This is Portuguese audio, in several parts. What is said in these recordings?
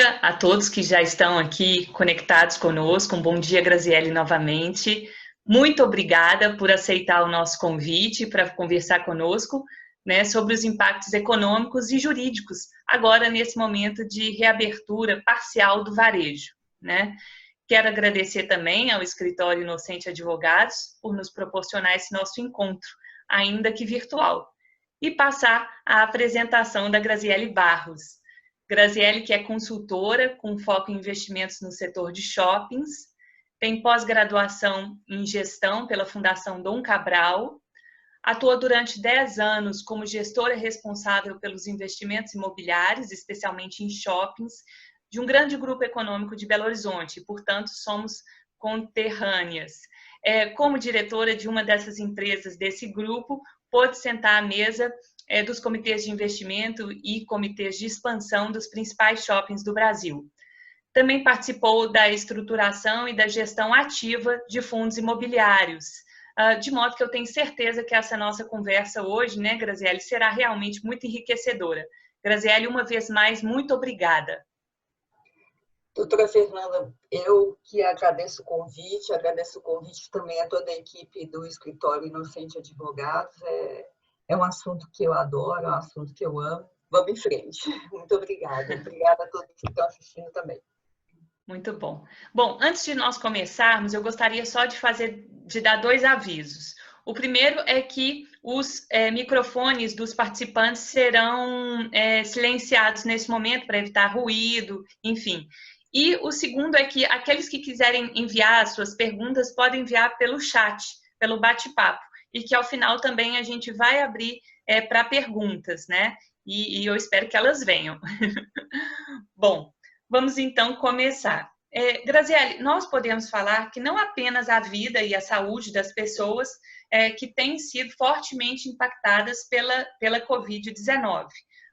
dia a todos que já estão aqui conectados conosco. Um bom dia, Graziele, novamente. Muito obrigada por aceitar o nosso convite para conversar conosco, né, sobre os impactos econômicos e jurídicos, agora nesse momento de reabertura parcial do varejo, né? Quero agradecer também ao Escritório Inocente Advogados por nos proporcionar esse nosso encontro, ainda que virtual, e passar a apresentação da Graziele Barros. Graziele, que é consultora com foco em investimentos no setor de shoppings, tem pós-graduação em gestão pela Fundação Dom Cabral, atuou durante 10 anos como gestora responsável pelos investimentos imobiliários, especialmente em shoppings, de um grande grupo econômico de Belo Horizonte, portanto, somos conterrâneas. Como diretora de uma dessas empresas desse grupo, pôde sentar à mesa dos comitês de investimento e comitês de expansão dos principais shoppings do Brasil. Também participou da estruturação e da gestão ativa de fundos imobiliários, de modo que eu tenho certeza que essa nossa conversa hoje, né, Graziele, será realmente muito enriquecedora. Graziele, uma vez mais, muito obrigada. Doutora Fernanda, eu que agradeço o convite também a toda a equipe do Escritório Inocente Advogados. É um assunto que eu adoro, é um assunto que eu amo. Vamos em frente. Muito obrigada. Obrigada a todos que estão assistindo também. Muito bom. Bom, antes de nós começarmos, eu gostaria só de dar 2 avisos. O primeiro é que os microfones dos participantes serão silenciados nesse momento para evitar ruído, enfim. E o segundo é que aqueles que quiserem enviar as suas perguntas podem enviar pelo chat, pelo bate-papo, e que ao final também a gente vai abrir para perguntas, né? E eu espero que elas venham. Bom, vamos então começar. Graziele, nós podemos falar que não apenas a vida e a saúde das pessoas que têm sido fortemente impactadas pela Covid-19,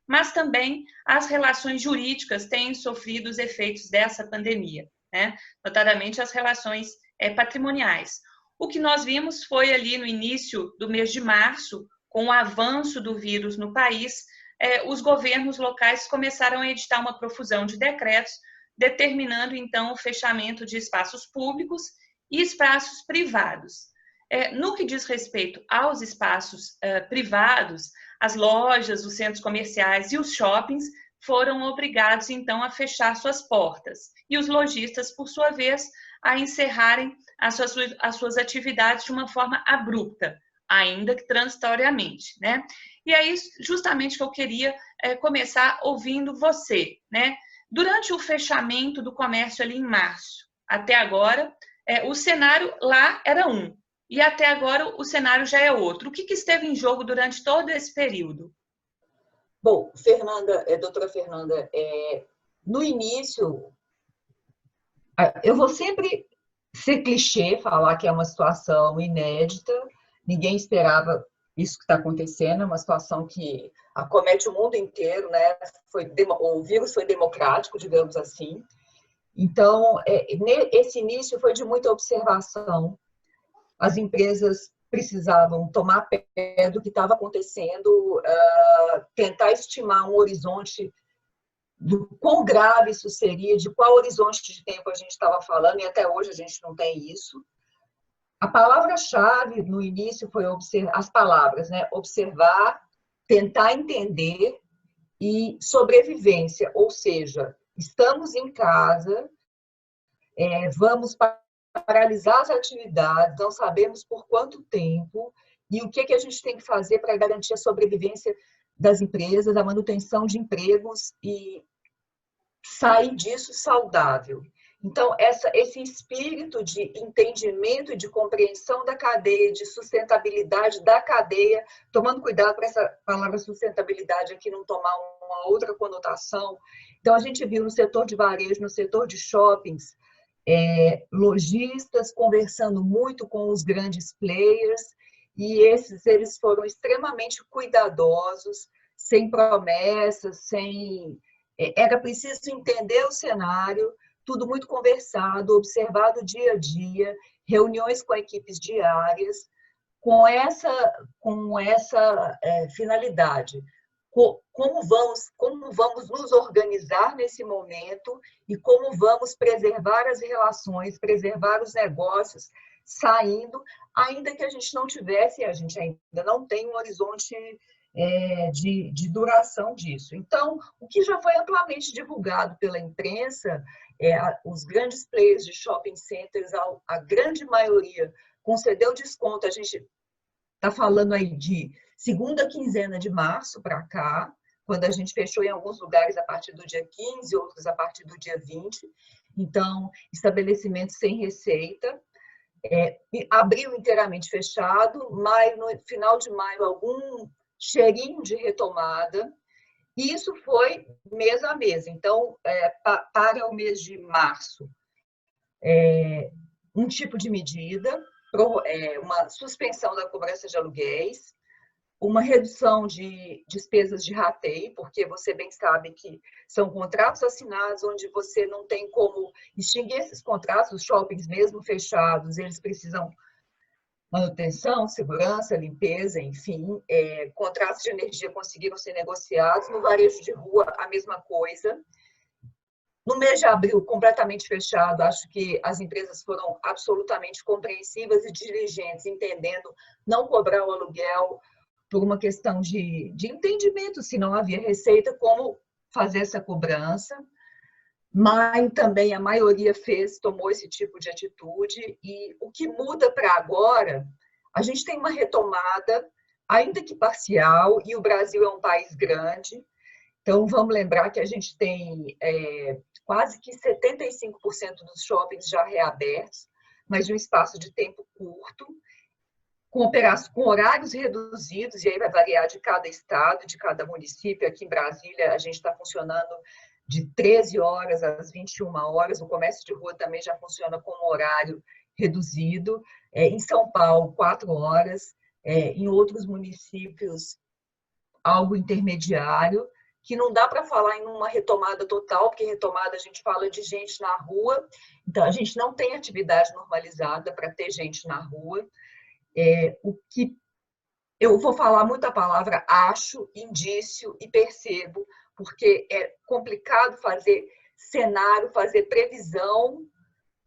mas também as relações jurídicas têm sofrido os efeitos dessa pandemia, né? Notadamente as relações patrimoniais. O que nós vimos foi ali no início do mês de março, com o avanço do vírus no país, os governos locais começaram a editar uma profusão de decretos, determinando então o fechamento de espaços públicos e espaços privados. No que diz respeito aos espaços privados, as lojas, os centros comerciais e os shoppings foram obrigados, então, a fechar suas portas. E os lojistas, por sua vez, a encerrarem as suas atividades de uma forma abrupta, ainda que transitoriamente, né? E é isso justamente que eu queria começar ouvindo você, né? Durante o fechamento do comércio ali em março, até agora, o cenário lá era um. E até agora o cenário já é outro. O que esteve em jogo durante todo esse período? Bom, doutora Fernanda, no início, eu vou sempre ser clichê, falar que é uma situação inédita, ninguém esperava isso que está acontecendo, é uma situação que acomete o mundo inteiro, né? O vírus foi democrático, digamos assim. Então, esse início foi de muita observação. As empresas precisavam tomar pé do que estava acontecendo, tentar estimar um horizonte do quão grave isso seria, de qual horizonte de tempo a gente estava falando, e até hoje a gente não tem isso. A palavra-chave no início foi as palavras, né? Observar, tentar entender e sobrevivência, ou seja, estamos em casa, vamos paralisar as atividades, não sabemos por quanto tempo e o que a gente tem que fazer para garantir a sobrevivência das empresas, a manutenção de empregos e sair disso saudável. Então, esse espírito de entendimento e de compreensão da cadeia, de sustentabilidade da cadeia, tomando cuidado para essa palavra sustentabilidade aqui não tomar uma outra conotação. Então, a gente viu no setor de varejo, no setor de shoppings, lojistas conversando muito com os grandes players, e eles foram extremamente cuidadosos, sem promessas, era preciso entender o cenário, tudo muito conversado, observado dia a dia, reuniões com equipes diárias, com essa finalidade. como vamos nos organizar nesse momento e como vamos preservar as relações, preservar os negócios saindo, ainda que a gente não tivesse, a gente ainda não tem um horizonte de duração disso. Então, o que já foi amplamente divulgado pela imprensa, os grandes players de shopping centers, a grande maioria concedeu desconto. A gente está falando aí de segunda quinzena de março para cá, quando a gente fechou em alguns lugares a partir do dia 15, outros a partir do dia 20. Então, estabelecimentos sem receita. Abril inteiramente fechado, maio, no final de maio, algum cheirinho de retomada. E isso foi mês a mês. Então, para o mês de março, um tipo de medida, uma suspensão da cobrança de aluguéis, uma redução de despesas de rateio, porque você bem sabe que são contratos assinados onde você não tem como extinguir esses contratos, os shoppings mesmo fechados, eles precisam manutenção, segurança, limpeza, enfim. Contratos de energia conseguiram ser negociados, no varejo de rua a mesma coisa. No mês de abril, completamente fechado, acho que as empresas foram absolutamente compreensivas e diligentes, entendendo não cobrar o aluguel por uma questão de entendimento, se não havia receita, como fazer essa cobrança. Maio também a maioria tomou esse tipo de atitude, e o que muda para agora, a gente tem uma retomada, ainda que parcial, e o Brasil é um país grande, então vamos lembrar que a gente tem quase que 75% dos shoppings já reabertos, mas de um espaço de tempo curto, com horários reduzidos, e aí vai variar de cada estado, de cada município. Aqui em Brasília, a gente está funcionando de 13 horas às 21 horas, o comércio de rua também já funciona com um horário reduzido. Em São Paulo, 4 horas, em outros municípios, algo intermediário, que não dá para falar em uma retomada total, porque retomada a gente fala de gente na rua, então a gente não tem atividade normalizada para ter gente na rua. O que eu vou falar muito a palavra acho, indício e percebo, porque é complicado fazer cenário, fazer previsão,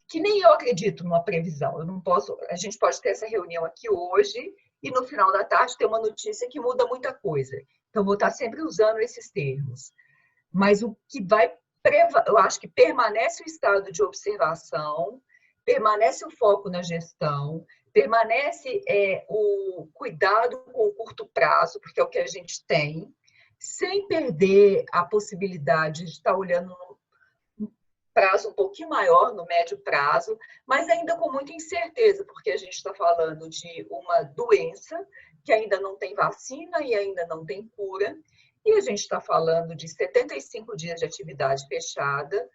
que nem eu acredito numa previsão. Eu não posso, a gente pode ter essa reunião aqui hoje e no final da tarde ter uma notícia que muda muita coisa. Então, vou estar sempre usando esses termos. Mas o que eu acho que permanece o estado de observação, permanece o foco na gestão, permanece o cuidado com o curto prazo, porque é o que a gente tem, sem perder a possibilidade de estar olhando num prazo um pouquinho maior, no médio prazo, mas ainda com muita incerteza, porque a gente está falando de uma doença que ainda não tem vacina e ainda não tem cura, e a gente está falando de 75 dias de atividade fechada,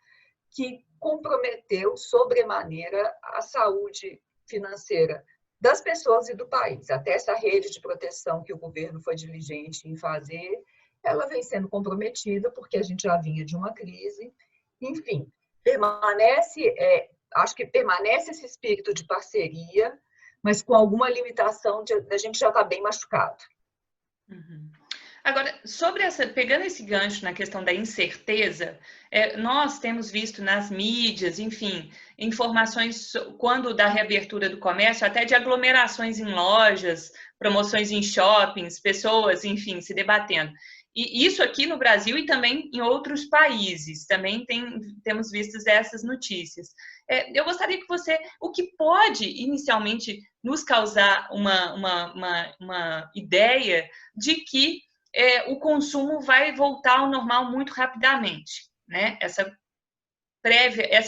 que comprometeu sobremaneira a saúde financeira das pessoas e do país. Até essa rede de proteção que o governo foi diligente em fazer, ela vem sendo comprometida porque a gente já vinha de uma crise. Enfim, acho que permanece esse espírito de parceria, mas com alguma limitação da gente já estar bem machucado. Uhum. Agora, pegando esse gancho na questão da incerteza, nós temos visto nas mídias, enfim, informações quando da reabertura do comércio, até de aglomerações em lojas, promoções em shoppings, pessoas, enfim, se debatendo. E isso aqui no Brasil e também em outros países, também temos visto essas notícias. Eu gostaria que o que pode inicialmente nos causar uma ideia de que o consumo vai voltar ao normal muito rapidamente, né? Essa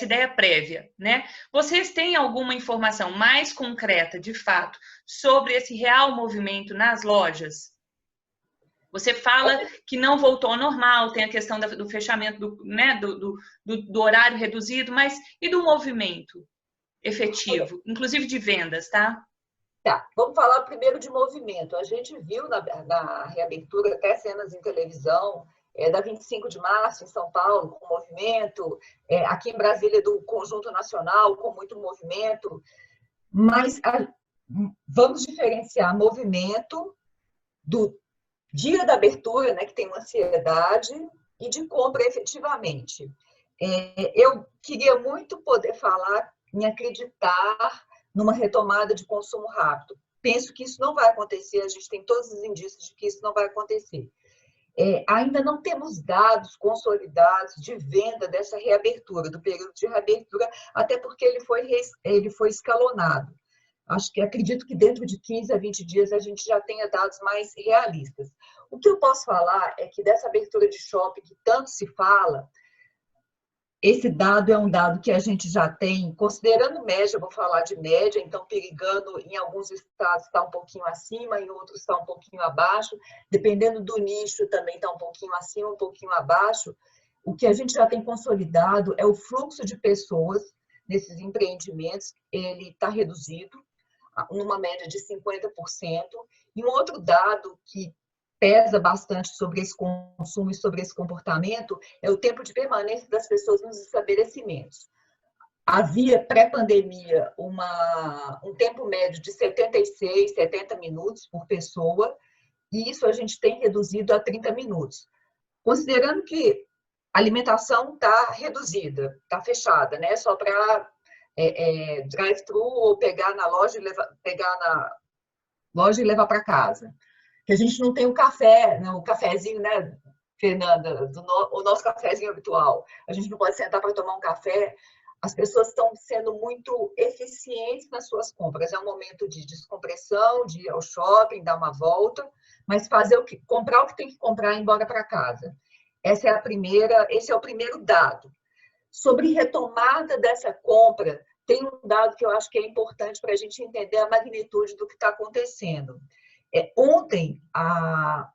ideia prévia, né? Vocês têm alguma informação mais concreta, de fato, sobre esse real movimento nas lojas? Você fala que não voltou ao normal, tem a questão do fechamento do horário reduzido, mas e do movimento efetivo, inclusive de vendas, tá? Tá, vamos falar primeiro de movimento. A gente viu na reabertura até cenas em televisão, da 25 de março em São Paulo, com movimento, aqui em Brasília do Conjunto Nacional, com muito movimento, mas vamos diferenciar movimento dia da abertura, né, que tem uma ansiedade, e de compra efetivamente. Eu queria muito poder falar em acreditar numa retomada de consumo rápido. Penso que isso não vai acontecer, a gente tem todos os indícios de que isso não vai acontecer. Ainda não temos dados consolidados de venda dessa reabertura, do período de reabertura, até porque ele foi escalonado. Acredito que dentro de 15 a 20 dias a gente já tenha dados mais realistas. O que eu posso falar é que dessa abertura de shopping que tanto se fala, esse dado é um dado que a gente já tem, considerando média, vou falar de média, então perigando em alguns estados está um pouquinho acima, em outros está um pouquinho abaixo, dependendo do nicho também está um pouquinho acima, um pouquinho abaixo. O que a gente já tem consolidado é o fluxo de pessoas nesses empreendimentos, ele está reduzido, numa média de 50%. E um outro dado que pesa bastante sobre esse consumo e sobre esse comportamento é o tempo de permanência das pessoas nos estabelecimentos. Havia, pré-pandemia, um tempo médio de 76, 70 minutos por pessoa, e isso a gente tem reduzido a 30 minutos. Considerando que a alimentação está reduzida, está fechada, né? Só para drive-thru ou pegar na loja e levar para casa. Que a gente não tem o café, né? O cafezinho, né, Fernanda, o nosso cafezinho habitual. A gente não pode sentar para tomar um café. As pessoas estão sendo muito eficientes nas suas compras. É um momento de descompressão, de ir ao shopping, dar uma volta, mas comprar o que tem que comprar e ir embora para casa. Esse é o primeiro dado. Sobre retomada dessa compra, tem um dado que eu acho que é importante para a gente entender a magnitude do que está acontecendo. Ontem,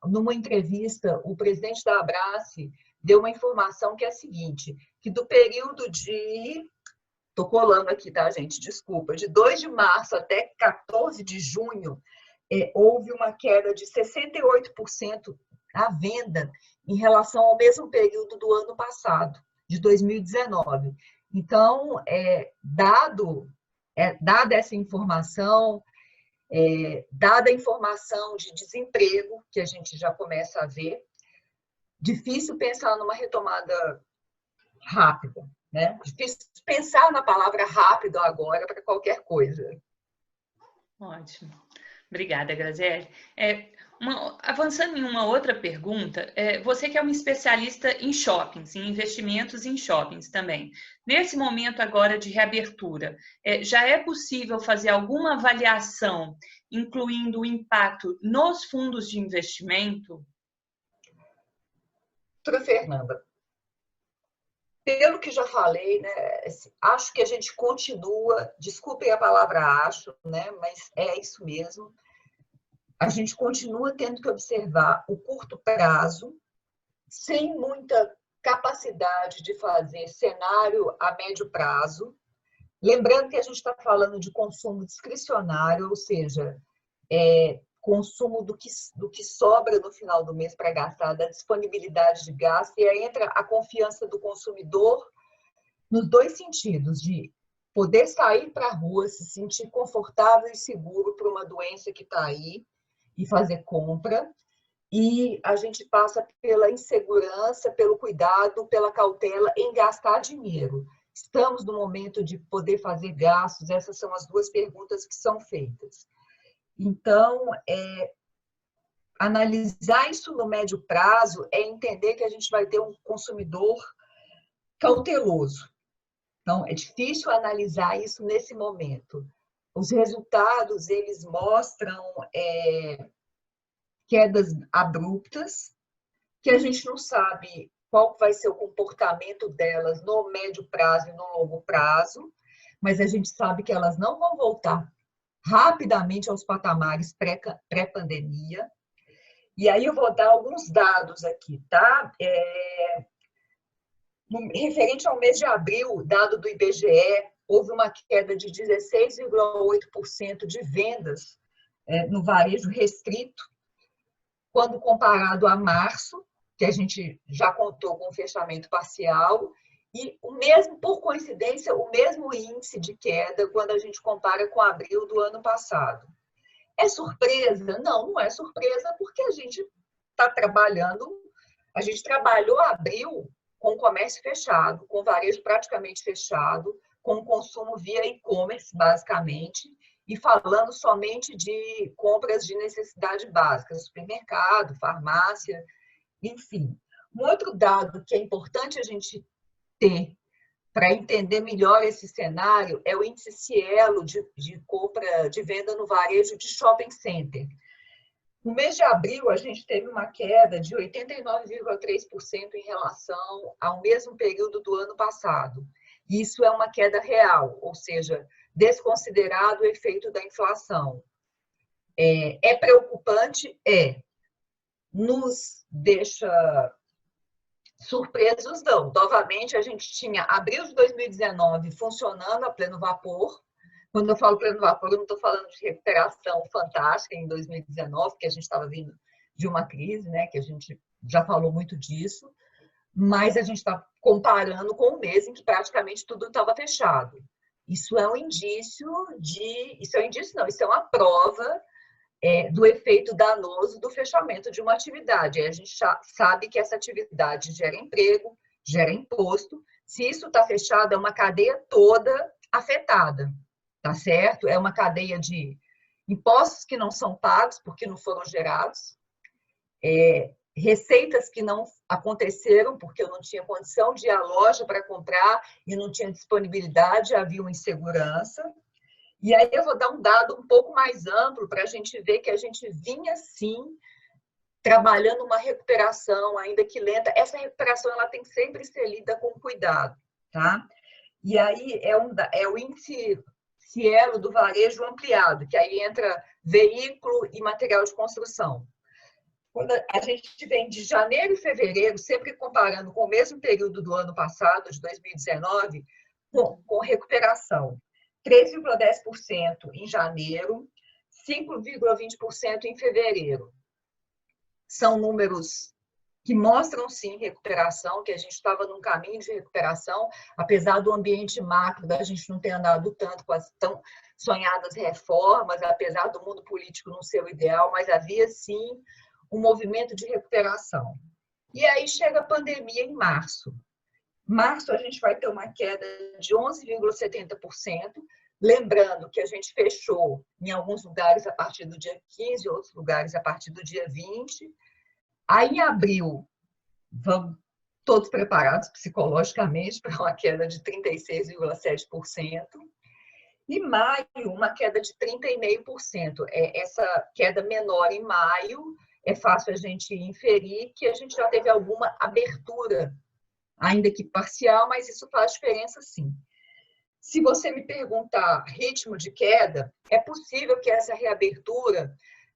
numa entrevista, o presidente da Abrace deu uma informação que é a seguinte, que do período de... Estou colando aqui, tá, gente? Desculpa. De 2 de março até 14 de junho, houve uma queda de 68% na venda em relação ao mesmo período do ano passado, de 2019. Então, dada essa informação, dada a informação de desemprego, que a gente já começa a ver, difícil pensar numa retomada rápida, né? Difícil pensar na palavra rápido agora para qualquer coisa. Ótimo. Obrigada, Graziele. Avançando em uma outra pergunta, você que é uma especialista em shoppings, em investimentos em shoppings também. Nesse momento agora de reabertura, já é possível fazer alguma avaliação, incluindo o impacto nos fundos de investimento? Doutora Fernanda, pelo que já falei, né, acho que a gente continua, desculpem a palavra acho, né, mas é isso mesmo, a gente continua tendo que observar o curto prazo, sem muita capacidade de fazer cenário a médio prazo. Lembrando que a gente está falando de consumo discricionário, ou seja, consumo do que sobra no final do mês para gastar, da disponibilidade de gasto, e aí entra a confiança do consumidor nos dois sentidos, de poder sair para a rua, se sentir confortável e seguro para uma doença que está aí e fazer compra, e a gente passa pela insegurança, pelo cuidado, pela cautela em gastar dinheiro. Estamos no momento de poder fazer gastos? Essas são as duas perguntas que são feitas. Então, analisar isso no médio prazo é entender que a gente vai ter um consumidor cauteloso. Então, é difícil analisar isso nesse momento. Os resultados, eles mostram quedas abruptas, que a gente não sabe qual vai ser o comportamento delas no médio prazo e no longo prazo, mas a gente sabe que elas não vão voltar rapidamente aos patamares pré-pandemia. E aí eu vou dar alguns dados aqui, tá? Referente ao mês de abril, dado do IBGE, houve uma queda de 16,8% de vendas no varejo restrito, quando comparado a março, que a gente já contou com o fechamento parcial, e o mesmo, por coincidência, o mesmo índice de queda quando a gente compara com abril do ano passado. É surpresa? Não, não é surpresa, porque a gente está trabalhando, a gente trabalhou abril com o comércio fechado, com o varejo praticamente fechado, com o consumo via e-commerce, basicamente, e falando somente de compras de necessidade básica, supermercado, farmácia, enfim. Um outro dado que é importante a gente ter para entender melhor esse cenário é o índice Cielo de compra, de venda no varejo de shopping center. No mês de abril, a gente teve uma queda de 89,3% em relação ao mesmo período do ano passado. Isso é uma queda real, ou seja, desconsiderado o efeito da inflação. É preocupante? É. Nos deixa surpresos, não. Novamente, a gente tinha abril de 2019 funcionando a pleno vapor. Quando eu falo pleno vapor, eu não estou falando de recuperação fantástica em 2019, que a gente estava vindo de uma crise, né? Que a gente já falou muito disso, mas a gente está comparando com um mês em que praticamente tudo estava fechado. Isso é um indício de... Isso é um indício, não, isso é uma prova do efeito danoso do fechamento de uma atividade. A gente já sabe que essa atividade gera emprego, gera imposto. Se isso está fechado, é uma cadeia toda afetada, tá certo? É uma cadeia de impostos que não são pagos porque não foram gerados, receitas que não aconteceram porque eu não tinha condição de ir à loja para comprar e não tinha disponibilidade, havia uma insegurança. E aí eu vou dar um dado um pouco mais amplo para a gente ver que a gente vinha, sim, trabalhando uma recuperação, ainda que lenta. Essa recuperação ela tem que sempre ser lida com cuidado, tá? E aí é o índice Cielo do varejo ampliado, que aí entra veículo e material de construção. Quando a gente vem de janeiro e fevereiro, sempre comparando com o mesmo período do ano passado, de 2019, com recuperação. 3,10% em janeiro, 5,20% em fevereiro. São números que mostram, sim, recuperação, que a gente estava num caminho de recuperação, apesar do ambiente macro, da gente não ter andado tanto com as tão sonhadas reformas, apesar do mundo político não ser o ideal, mas havia, sim, um movimento de recuperação. E aí chega a pandemia em março. Março, a gente vai ter uma queda de 11,70%, lembrando que a gente fechou em alguns lugares a partir do dia 15, outros lugares a partir do dia 20. Aí, em abril, vamos todos preparados psicologicamente para uma queda de 36,7%. E maio, uma queda de 30,5%. Essa queda menor em maio, é fácil a gente inferir que a gente já teve alguma abertura, ainda que parcial, mas isso faz diferença, sim. Se você me perguntar ritmo de queda, é possível que essa reabertura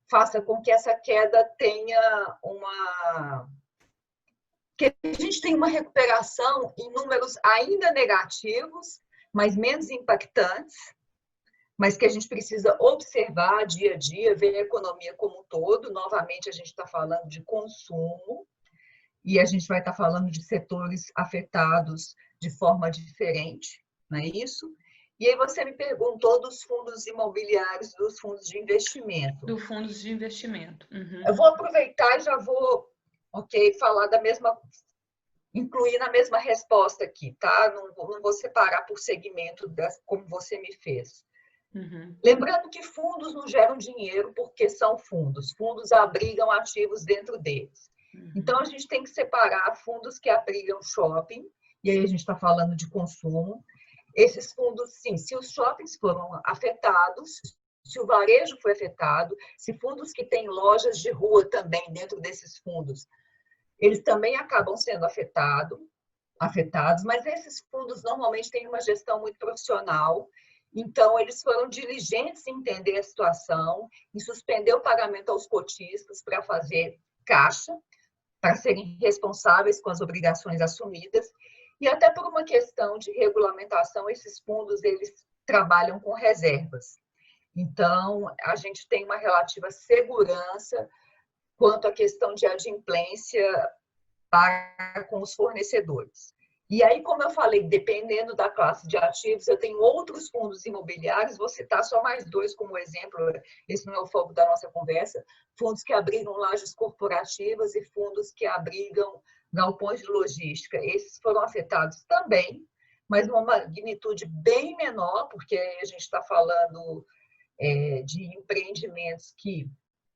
faça com que essa queda tenha que a gente tenha uma recuperação em números ainda negativos, mas menos impactantes, mas que a gente precisa observar dia a dia, ver a economia como um todo. Novamente, a gente está falando de consumo, e a gente vai estar falando de setores afetados de forma diferente, não é isso? E aí você me perguntou dos fundos imobiliários, dos fundos de investimento. Do fundos de investimento. Uhum. Eu vou aproveitar e já vou, falar da mesma, incluir na mesma resposta aqui, tá? Não vou separar por segmento, como você me fez. Uhum. Lembrando que fundos não geram dinheiro porque são fundos. Fundos abrigam ativos dentro deles. Então, a gente tem que separar fundos que abrigam shopping, e aí a gente está falando de consumo. Esses fundos, sim, se os shoppings foram afetados, se o varejo foi afetado, se fundos que têm lojas de rua também dentro desses fundos, eles também acabam sendo afetados, mas esses fundos normalmente têm uma gestão muito profissional, então eles foram diligentes em entender a situação, em suspender o pagamento aos cotistas para fazer caixa, para serem responsáveis com as obrigações assumidas, e até por uma questão de regulamentação, esses fundos eles trabalham com reservas. Então, a gente tem uma relativa segurança quanto à questão de adimplência com os fornecedores. E aí, como eu falei, dependendo da classe de ativos, eu tenho outros fundos imobiliários, vou citar só mais dois como exemplo, esse não é o foco da nossa conversa, fundos que abrigam lajes corporativas e fundos que abrigam galpões de logística. Esses foram afetados também, mas numa magnitude bem menor, porque a gente está falando de empreendimentos que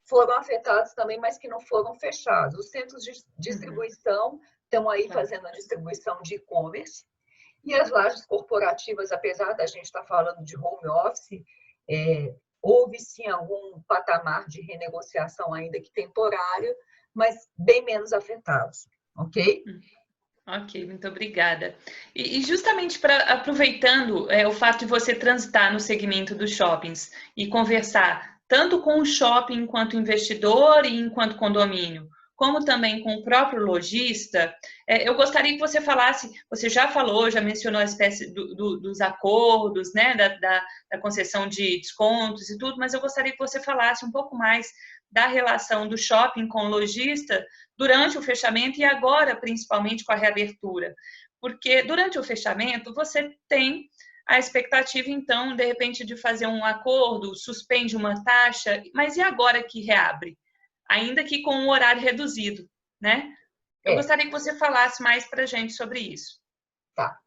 foram afetados também, mas que não foram fechados. Os centros de distribuição estão aí fazendo a distribuição de e-commerce. E as lajes corporativas, apesar da gente estar falando de home office, houve sim algum patamar de renegociação ainda que temporário, mas bem menos afetados, ok? Ok, muito obrigada. E justamente aproveitando o fato de você transitar no segmento dos shoppings e conversar tanto com o shopping enquanto investidor e enquanto condomínio, como também com o próprio lojista, eu gostaria que você falasse, você já falou, já mencionou a espécie dos acordos, né, da concessão de descontos e tudo, mas eu gostaria que você falasse um pouco mais da relação do shopping com o lojista durante o fechamento e agora, principalmente, com a reabertura. Porque durante o fechamento, você tem a expectativa, então, de repente, de fazer um acordo, suspende uma taxa, mas e agora que reabre? Ainda que com um horário reduzido, né? Eu gostaria que você falasse mais para a gente sobre isso. Tá.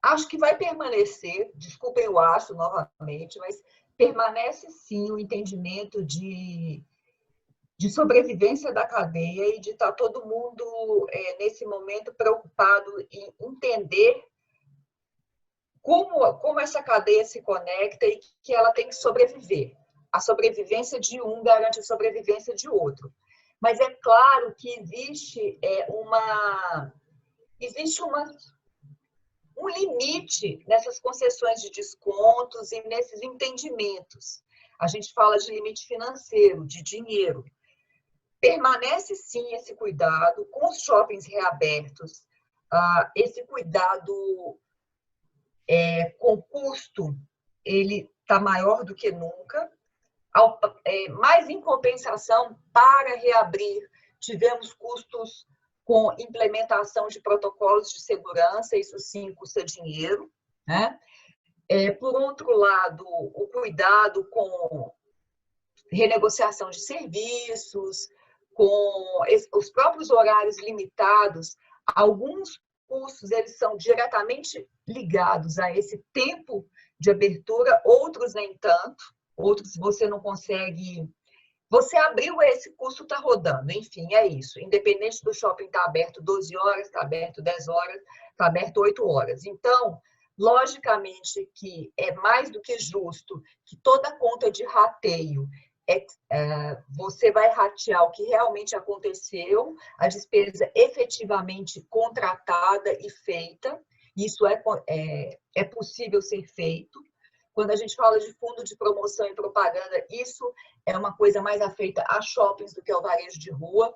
Acho que vai permanecer, desculpem o acho novamente, mas permanece sim o entendimento de sobrevivência da cadeia e de estar todo mundo, nesse momento, preocupado em entender como essa cadeia se conecta e que ela tem que sobreviver. A sobrevivência de um garante a sobrevivência de outro. Mas é claro que existe um limite nessas concessões de descontos e nesses entendimentos. A gente fala de limite financeiro, de dinheiro. Permanece sim esse cuidado com os shoppings reabertos, esse cuidado com custo, ele está maior do que nunca. Mais em compensação, para reabrir, tivemos custos com implementação de protocolos de segurança, isso sim custa dinheiro, né? Por outro lado, o cuidado com renegociação de serviços, com os próprios horários limitados, alguns custos eles são diretamente ligados a esse tempo de abertura, outros nem tanto, outros você não consegue. Você abriu, esse custo está rodando, enfim, é isso. Independente do shopping estar aberto 12 horas, está aberto 10 horas, está aberto 8 horas. Então, logicamente que é mais do que justo que toda conta de rateio você vai ratear o que realmente aconteceu, a despesa efetivamente contratada e feita. Isso é possível ser feito. Quando a gente fala de fundo de promoção e propaganda, isso é uma coisa mais afeita a shoppings do que ao varejo de rua.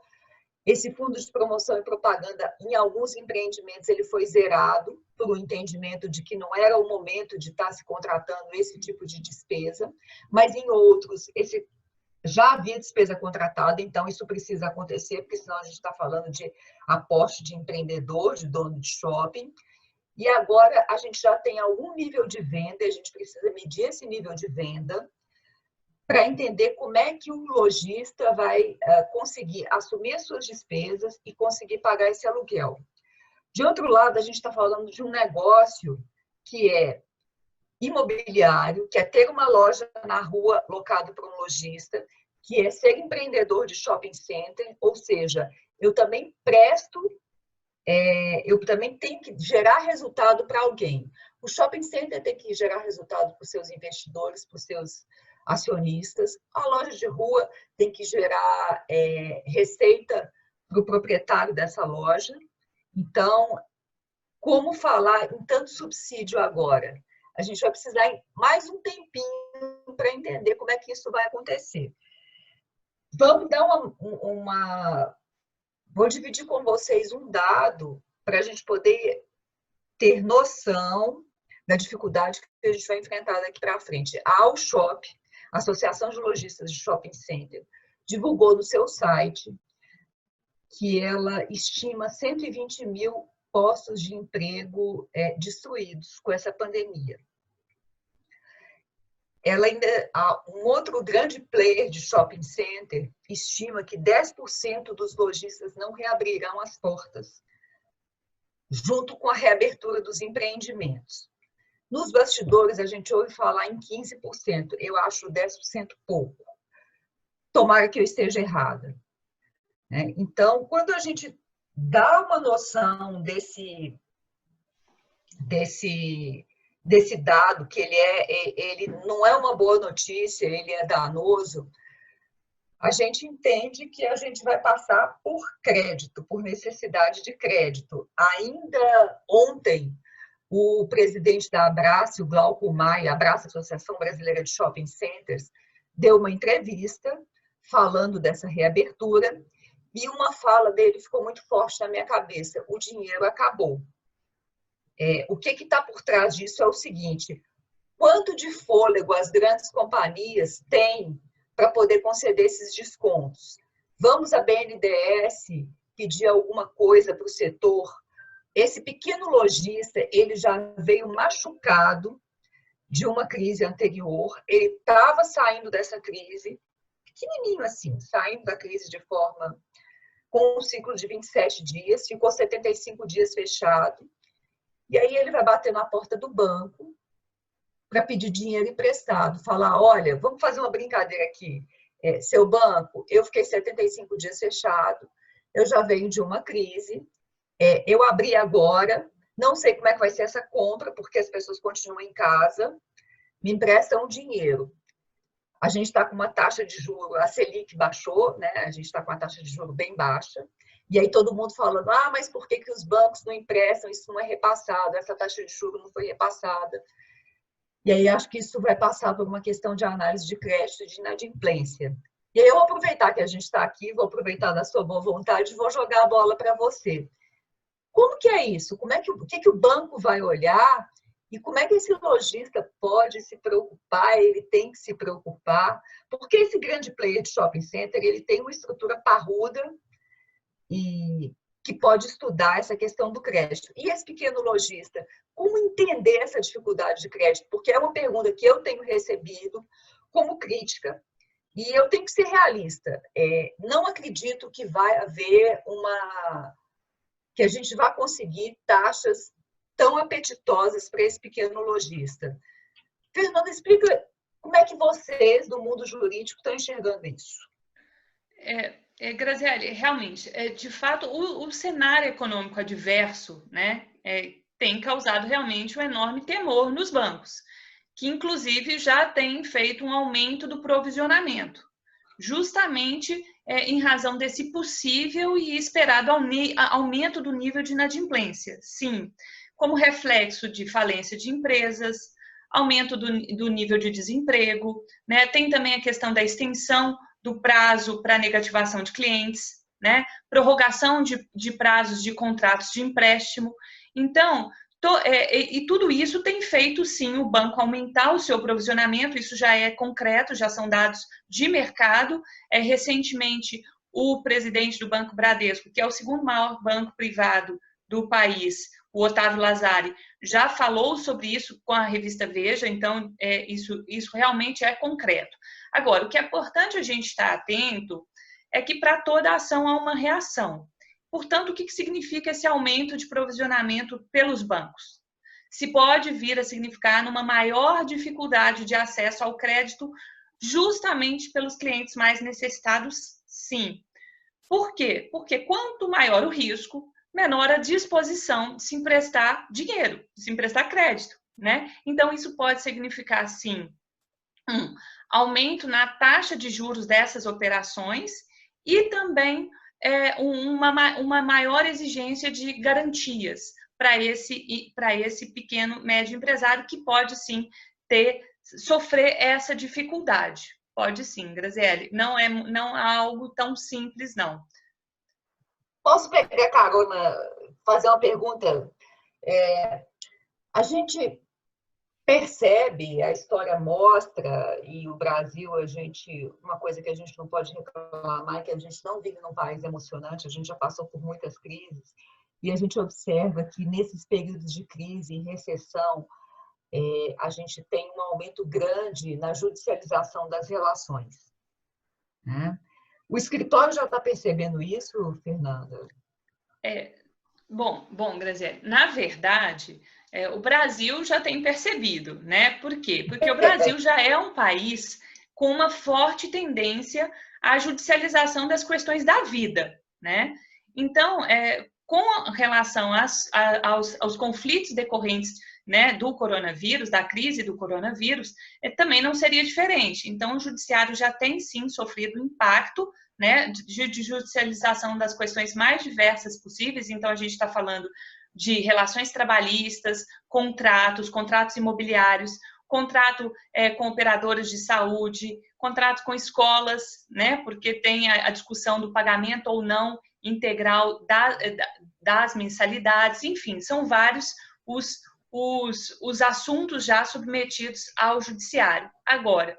Esse fundo de promoção e propaganda, em alguns empreendimentos, ele foi zerado por um entendimento de que não era o momento de estar se contratando esse tipo de despesa, mas em outros, já havia despesa contratada, então isso precisa acontecer, porque senão a gente está falando de aporte de empreendedor, de dono de shopping. E agora a gente já tem algum nível de venda, a gente precisa medir esse nível de venda para entender como é que o lojista vai conseguir assumir as suas despesas e conseguir pagar esse aluguel. De outro lado, a gente está falando de um negócio que é imobiliário, que é ter uma loja na rua locado por um lojista, que é ser empreendedor de shopping center, ou seja, eu também tenho que gerar resultado para alguém. O shopping center tem que gerar resultado para os seus investidores, para os seus acionistas. A loja de rua tem que gerar receita para o proprietário dessa loja. Então, como falar em tanto subsídio agora? A gente vai precisar mais um tempinho para entender como é que isso vai acontecer. Vamos dar Vou dividir com vocês um dado para a gente poder ter noção da dificuldade que a gente vai enfrentar daqui para frente. A Alshop, Associação de Lojistas de Shopping Center, divulgou no seu site que ela estima 120 mil postos de emprego destruídos com essa pandemia. Ela ainda, um outro grande player de shopping center estima que 10% dos lojistas não reabrirão as portas, junto com a reabertura dos empreendimentos. Nos bastidores, a gente ouve falar em 15%. Eu acho 10% pouco. Tomara que eu esteja errada. Então, quando a gente dá uma noção desse dado, que ele não é uma boa notícia, ele é danoso, a gente entende que a gente vai passar por crédito, por necessidade de crédito. Ainda ontem, o presidente da Abrace, o Glauco Maia, Abrace, Associação Brasileira de Shopping Centers, deu uma entrevista falando dessa reabertura e uma fala dele ficou muito forte na minha cabeça: o dinheiro acabou. O que está por trás disso é o seguinte: quanto de fôlego as grandes companhias têm para poder conceder esses descontos? Vamos à BNDES pedir alguma coisa para o setor? Esse pequeno lojista, ele já veio machucado de uma crise anterior, ele estava saindo dessa crise, pequenininho assim, saindo da crise de forma, com um ciclo de 27 dias, ficou 75 dias fechado, e aí ele vai bater na porta do banco para pedir dinheiro emprestado, falar: olha, vamos fazer uma brincadeira aqui, seu banco, eu fiquei 75 dias fechado, eu já venho de uma crise, eu abri agora, não sei como é que vai ser essa compra, porque as pessoas continuam em casa, me emprestam dinheiro. A gente está com uma taxa de juros, a Selic baixou, né? A gente está com uma taxa de juros bem baixa, e aí todo mundo falando: ah, mas por que os bancos não emprestam? Isso não é repassado, essa taxa de juros não foi repassada. E aí acho que isso vai passar por uma questão de análise de crédito e de inadimplência. E aí eu vou aproveitar que a gente está aqui, vou aproveitar da sua boa vontade e vou jogar a bola para você. Como que é isso? O que o banco vai olhar e como é que esse lojista pode se preocupar? Ele tem que se preocupar, porque esse grande player de shopping center, ele tem uma estrutura parruda e que pode estudar essa questão do crédito. E esse pequeno lojista, como entender essa dificuldade de crédito? Porque é uma pergunta que eu tenho recebido como crítica. E eu tenho que ser realista. Não acredito que vai haver que a gente vai conseguir taxas tão apetitosas para esse pequeno lojista. Fernanda, explica como é que vocês, do mundo jurídico, estão enxergando isso. Graziele, realmente, de fato, o cenário econômico adverso, né, tem causado realmente um enorme temor nos bancos, que inclusive já tem feito um aumento do provisionamento, justamente em razão desse possível e esperado aumento do nível de inadimplência. Sim, como reflexo de falência de empresas, aumento do nível de desemprego, né? Tem também a questão da extensão do prazo para negativação de clientes, né? Prorrogação de prazos de contratos de empréstimo. Então, e tudo isso tem feito, sim, o banco aumentar o seu provisionamento, isso já é concreto, já são dados de mercado. Recentemente, o presidente do Banco Bradesco, que é o segundo maior banco privado do país, o Otávio Lazari, já falou sobre isso com a revista Veja, então isso realmente é concreto. Agora, o que é importante a gente estar atento é que para toda ação há uma reação. Portanto, o que significa esse aumento de provisionamento pelos bancos? Se pode vir a significar uma maior dificuldade de acesso ao crédito justamente pelos clientes mais necessitados? Sim. Por quê? Porque quanto maior o risco, menor a disposição de se emprestar dinheiro, de se emprestar crédito, né? Então, isso pode significar, sim, um aumento na taxa de juros dessas operações e também uma maior exigência de garantias para esse pequeno, médio empresário que pode, sim, sofrer essa dificuldade. Pode sim, Graziele. Não é algo tão simples, não. Posso pegar carona, fazer uma pergunta? A gente percebe, a história mostra, e o Brasil, uma coisa que a gente não pode reclamar é que a gente não vive num país emocionante, a gente já passou por muitas crises, e a gente observa que nesses períodos de crise e recessão, a gente tem um aumento grande na judicialização das relações, né? O escritório já está percebendo isso, Fernanda? Bom, Graziele, na verdade, o Brasil já tem percebido, né? Por quê? Porque o Brasil já é um país com uma forte tendência à judicialização das questões da vida, né? Então, com relação aos conflitos decorrentes, né, do coronavírus, da crise do coronavírus, também não seria diferente. Então, o judiciário já tem, sim, sofrido impacto, né, de judicialização das questões mais diversas possíveis. Então, a gente está falando de relações trabalhistas, contratos imobiliários, contrato com operadoras de saúde, contrato com escolas, né, porque tem a discussão do pagamento ou não integral das mensalidades, enfim, são vários os assuntos já submetidos ao judiciário. Agora,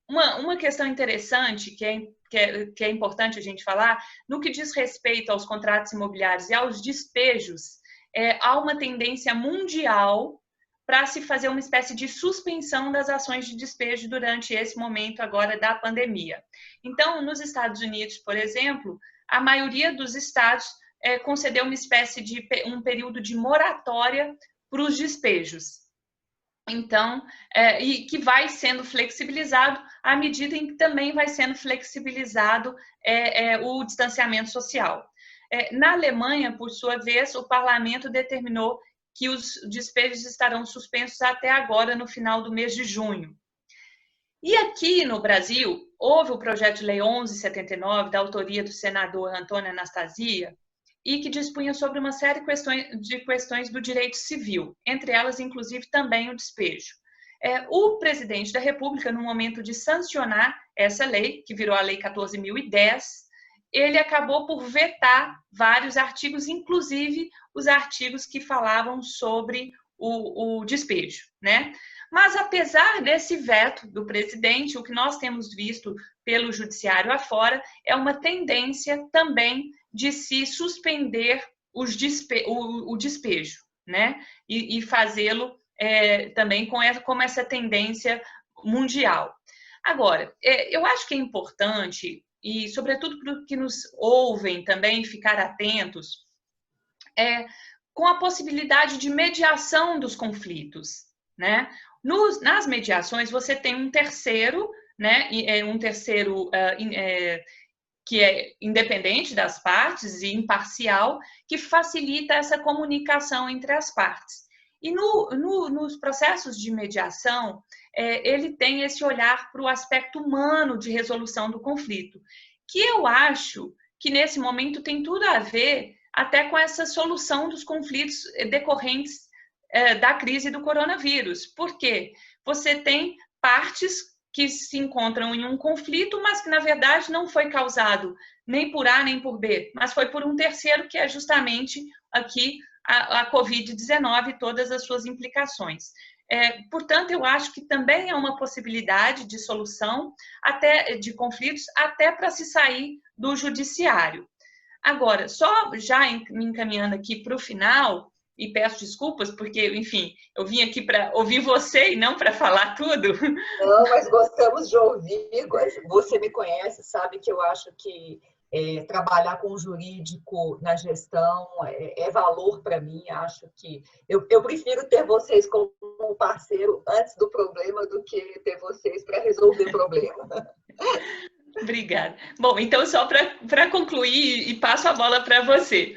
uma questão interessante que é importante a gente falar, no que diz respeito aos contratos imobiliários e aos despejos, há uma tendência mundial para se fazer uma espécie de suspensão das ações de despejo durante esse momento agora da pandemia. Então, nos Estados Unidos, por exemplo, a maioria dos estados concedeu uma espécie de um período de moratória para os despejos. Então, e que vai sendo flexibilizado à medida em que também vai sendo flexibilizado o distanciamento social. Na Alemanha, por sua vez, o parlamento determinou que os despejos estarão suspensos até agora, no final do mês de junho. E aqui no Brasil, houve o projeto de lei 1179, da autoria do senador Antônio Anastasia, e que dispunha sobre uma série de questões do direito civil, entre elas, inclusive, também o despejo. O presidente da República, no momento de sancionar essa lei, que virou a Lei 14.010, ele acabou por vetar vários artigos, inclusive os artigos que falavam sobre o despejo, né? Mas, apesar desse veto do presidente, o que nós temos visto pelo judiciário afora é uma tendência também de se suspender o despejo, né? E fazê-lo também como essa tendência mundial. Agora, eu acho que é importante, e sobretudo para os que nos ouvem também ficar atentos, com a possibilidade de mediação dos conflitos, né? Nas mediações, você tem um terceiro, né? Um terceiro que é independente das partes e imparcial, que facilita essa comunicação entre as partes. E nos processos de mediação, ele tem esse olhar para o aspecto humano de resolução do conflito, que eu acho que nesse momento tem tudo a ver até com essa solução dos conflitos decorrentes da crise do coronavírus. Por quê? Você tem partes que se encontram em um conflito, mas que, na verdade, não foi causado nem por A nem por B, mas foi por um terceiro, que é justamente aqui a Covid-19 e todas as suas implicações. Portanto, eu acho que também é uma possibilidade de solução até de conflitos, até para se sair do judiciário. Agora, só já me encaminhando aqui para o final, e peço desculpas, porque, enfim, eu vim aqui para ouvir você e não para falar tudo. Não, mas gostamos de ouvir. Você me conhece, sabe que eu acho que trabalhar com o jurídico na gestão é valor para mim. Acho que eu prefiro ter vocês como parceiro antes do problema do que ter vocês para resolver o problema. Obrigada. Bom, então, só para concluir, e passo a bola para você.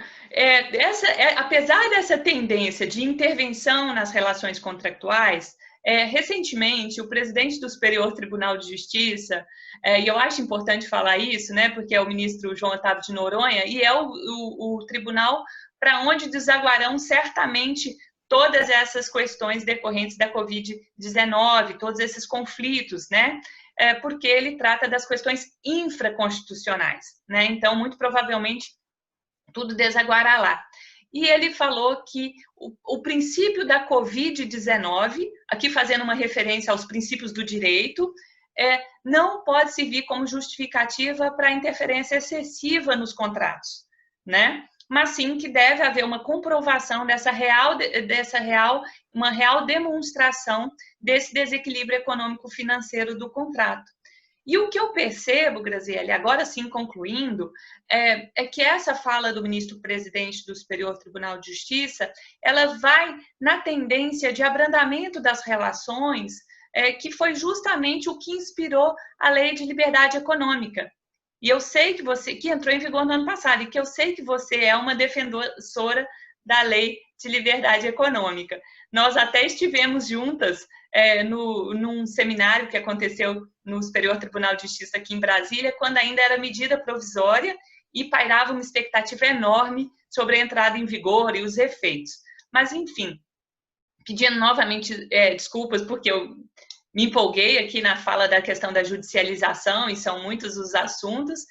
Apesar dessa tendência de intervenção nas relações contratuais, recentemente, o presidente do Superior Tribunal de Justiça, e eu acho importante falar isso, né, porque é o ministro João Otávio de Noronha, e é o tribunal para onde desaguarão certamente todas essas questões decorrentes da Covid-19, todos esses conflitos, né? Porque ele trata das questões infraconstitucionais, né? Então, muito provavelmente, tudo desaguará lá. e ele falou que o princípio da Covid-19, aqui fazendo uma referência aos princípios do direito, não pode servir como justificativa para interferência excessiva nos contratos, né? Mas sim que deve haver uma comprovação uma real demonstração desse desequilíbrio econômico-financeiro do contrato. E o que eu percebo, Graziele, agora sim concluindo, é que essa fala do ministro-presidente do Superior Tribunal de Justiça, ela vai na tendência de abrandamento das relações, que foi justamente o que inspirou a Lei de Liberdade Econômica. E eu sei que você, que entrou em vigor no ano passado, e que eu sei que você é uma defensora da Lei de Liberdade Econômica. Nós até estivemos juntas num seminário que aconteceu no Superior Tribunal de Justiça aqui em Brasília, quando ainda era medida provisória e pairava uma expectativa enorme sobre a entrada em vigor e os efeitos. Mas, enfim, pedindo novamente desculpas, porque eu me empolguei aqui na fala da questão da judicialização, e são muitos os assuntos,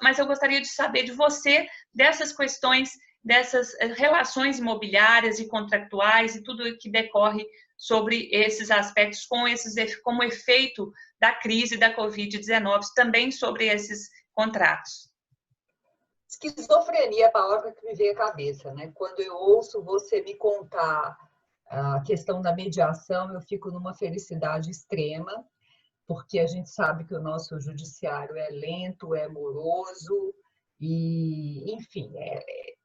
mas eu gostaria de saber de você dessas questões, dessas relações imobiliárias e contratuais e tudo que decorre sobre esses aspectos como efeito da crise da Covid-19, também sobre esses contratos. Esquizofrenia é a palavra que me veio à cabeça, né? Quando eu ouço você me contar a questão da mediação, eu fico numa felicidade extrema, porque a gente sabe que o nosso judiciário é lento, é moroso, e, enfim,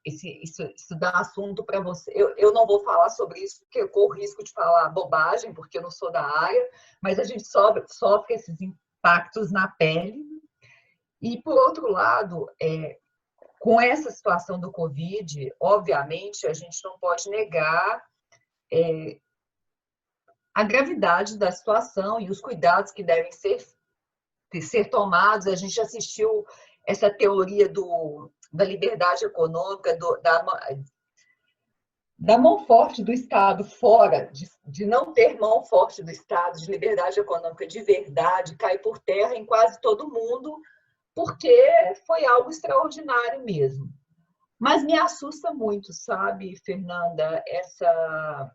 isso dá assunto para você. Eu não vou falar sobre isso, porque eu corro risco de falar bobagem, porque eu não sou da área, mas a gente sofre esses impactos na pele. E, por outro lado, com essa situação do Covid, obviamente, a gente não pode negar a gravidade da situação e os cuidados que devem ser tomados. A gente assistiu essa teoria da liberdade econômica, da mão forte do Estado, fora de não ter mão forte do Estado, de liberdade econômica de verdade, cai por terra em quase todo mundo, porque foi algo extraordinário mesmo. Mas me assusta muito, sabe, Fernanda, essa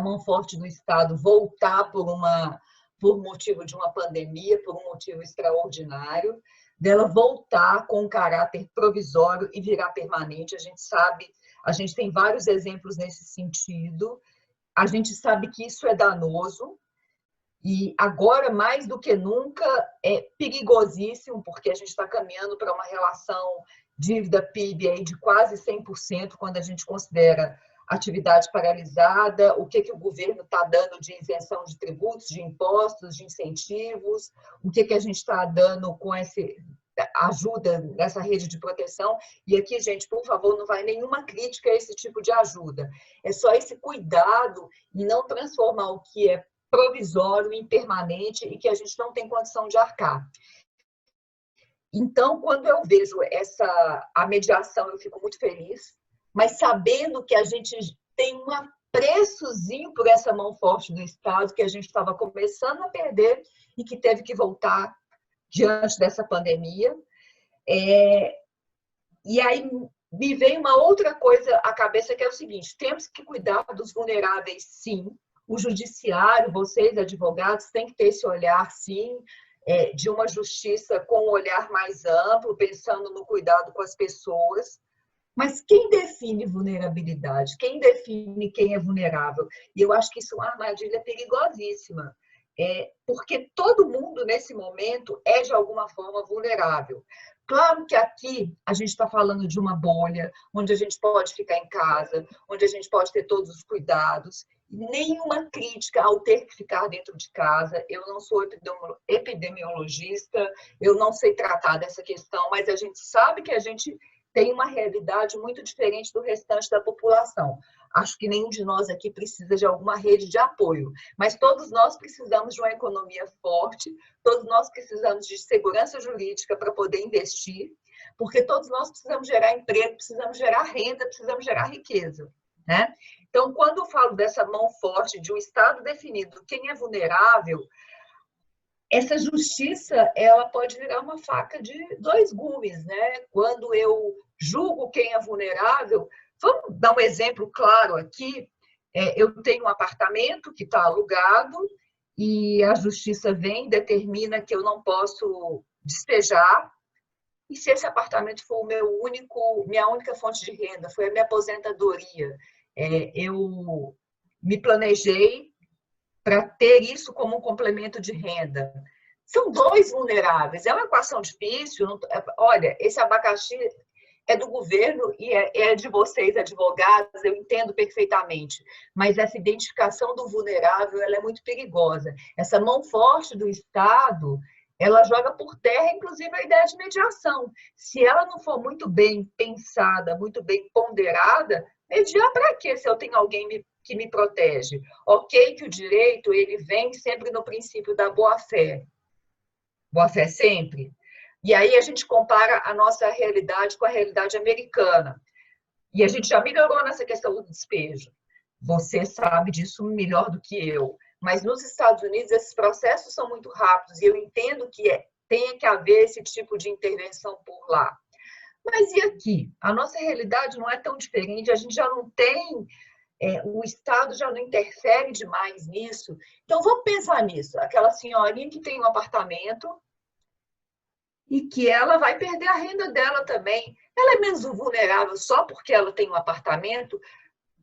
mão forte do Estado voltar por motivo de uma pandemia, por um motivo extraordinário, dela voltar com um caráter provisório e virar permanente. A gente sabe, a gente tem vários exemplos nesse sentido, a gente sabe que isso é danoso, e agora, mais do que nunca, é perigosíssimo, porque a gente está caminhando para uma relação dívida-PIB aí de quase 100%, quando a gente considera atividade paralisada, o que o governo está dando de isenção de tributos, de impostos, de incentivos, o que a gente está dando com essa ajuda nessa rede de proteção. E aqui, gente, por favor, não vai nenhuma crítica a esse tipo de ajuda. É só esse cuidado em não transformar o que é provisório em permanente e que a gente não tem condição de arcar. Então, quando eu vejo a mediação, eu fico muito feliz, mas sabendo que a gente tem um apreçozinho por essa mão forte do Estado, que a gente estava começando a perder e que teve que voltar diante dessa pandemia. E aí me vem uma outra coisa à cabeça, que é o seguinte: temos que cuidar dos vulneráveis, sim. O judiciário, vocês, advogados, têm que ter esse olhar, sim, de uma justiça com um olhar mais amplo, pensando no cuidado com as pessoas. Mas quem define vulnerabilidade? Quem define quem é vulnerável? E eu acho que isso é uma armadilha perigosíssima, porque todo mundo, nesse momento, é, de alguma forma, vulnerável. Claro que aqui a gente está falando de uma bolha, onde a gente pode ficar em casa, onde a gente pode ter todos os cuidados. Nenhuma crítica ao ter que ficar dentro de casa. Eu não sou epidemiologista, eu não sei tratar dessa questão, mas a gente sabe que a gente tem uma realidade muito diferente do restante da população. Acho que nenhum de nós aqui precisa de alguma rede de apoio, mas todos nós precisamos de uma economia forte, todos nós precisamos de segurança jurídica para poder investir, porque todos nós precisamos gerar emprego, precisamos gerar renda, precisamos gerar riqueza, né? Então, quando eu falo dessa mão forte, de um Estado definido quem é vulnerável, essa justiça, ela pode virar uma faca de dois gumes, né? Quando eu julgo quem é vulnerável, Vamos dar um exemplo claro aqui. Eu tenho um apartamento que está alugado e a justiça vem, determina que eu não posso despejar. E se esse apartamento for minha única fonte de renda, foi a minha aposentadoria, eu me planejei para ter isso como um complemento de renda. São dois vulneráveis. É uma equação difícil. Olha, esse abacaxi é do governo e é de vocês, advogados, eu entendo perfeitamente. Mas essa identificação do vulnerável, ela é muito perigosa. Essa mão forte do Estado, ela joga por terra, inclusive, a ideia de mediação. Se ela não for muito bem pensada, muito bem ponderada, mediar para quê se eu tenho alguém que me protege? Ok que o direito, ele vem sempre no princípio da boa-fé. Boa-fé sempre. E aí a gente compara a nossa realidade com a realidade americana. E a gente já melhorou nessa questão do despejo. Você sabe disso melhor do que eu. Mas nos Estados Unidos esses processos são muito rápidos e eu entendo que tem que haver esse tipo de intervenção por lá. Mas e aqui? A nossa realidade não é tão diferente, a gente já não tem, o Estado já não interfere demais nisso. Então vamos pensar nisso. Aquela senhorinha que tem um apartamento e que ela vai perder a renda dela também. Ela é menos vulnerável só porque ela tem um apartamento?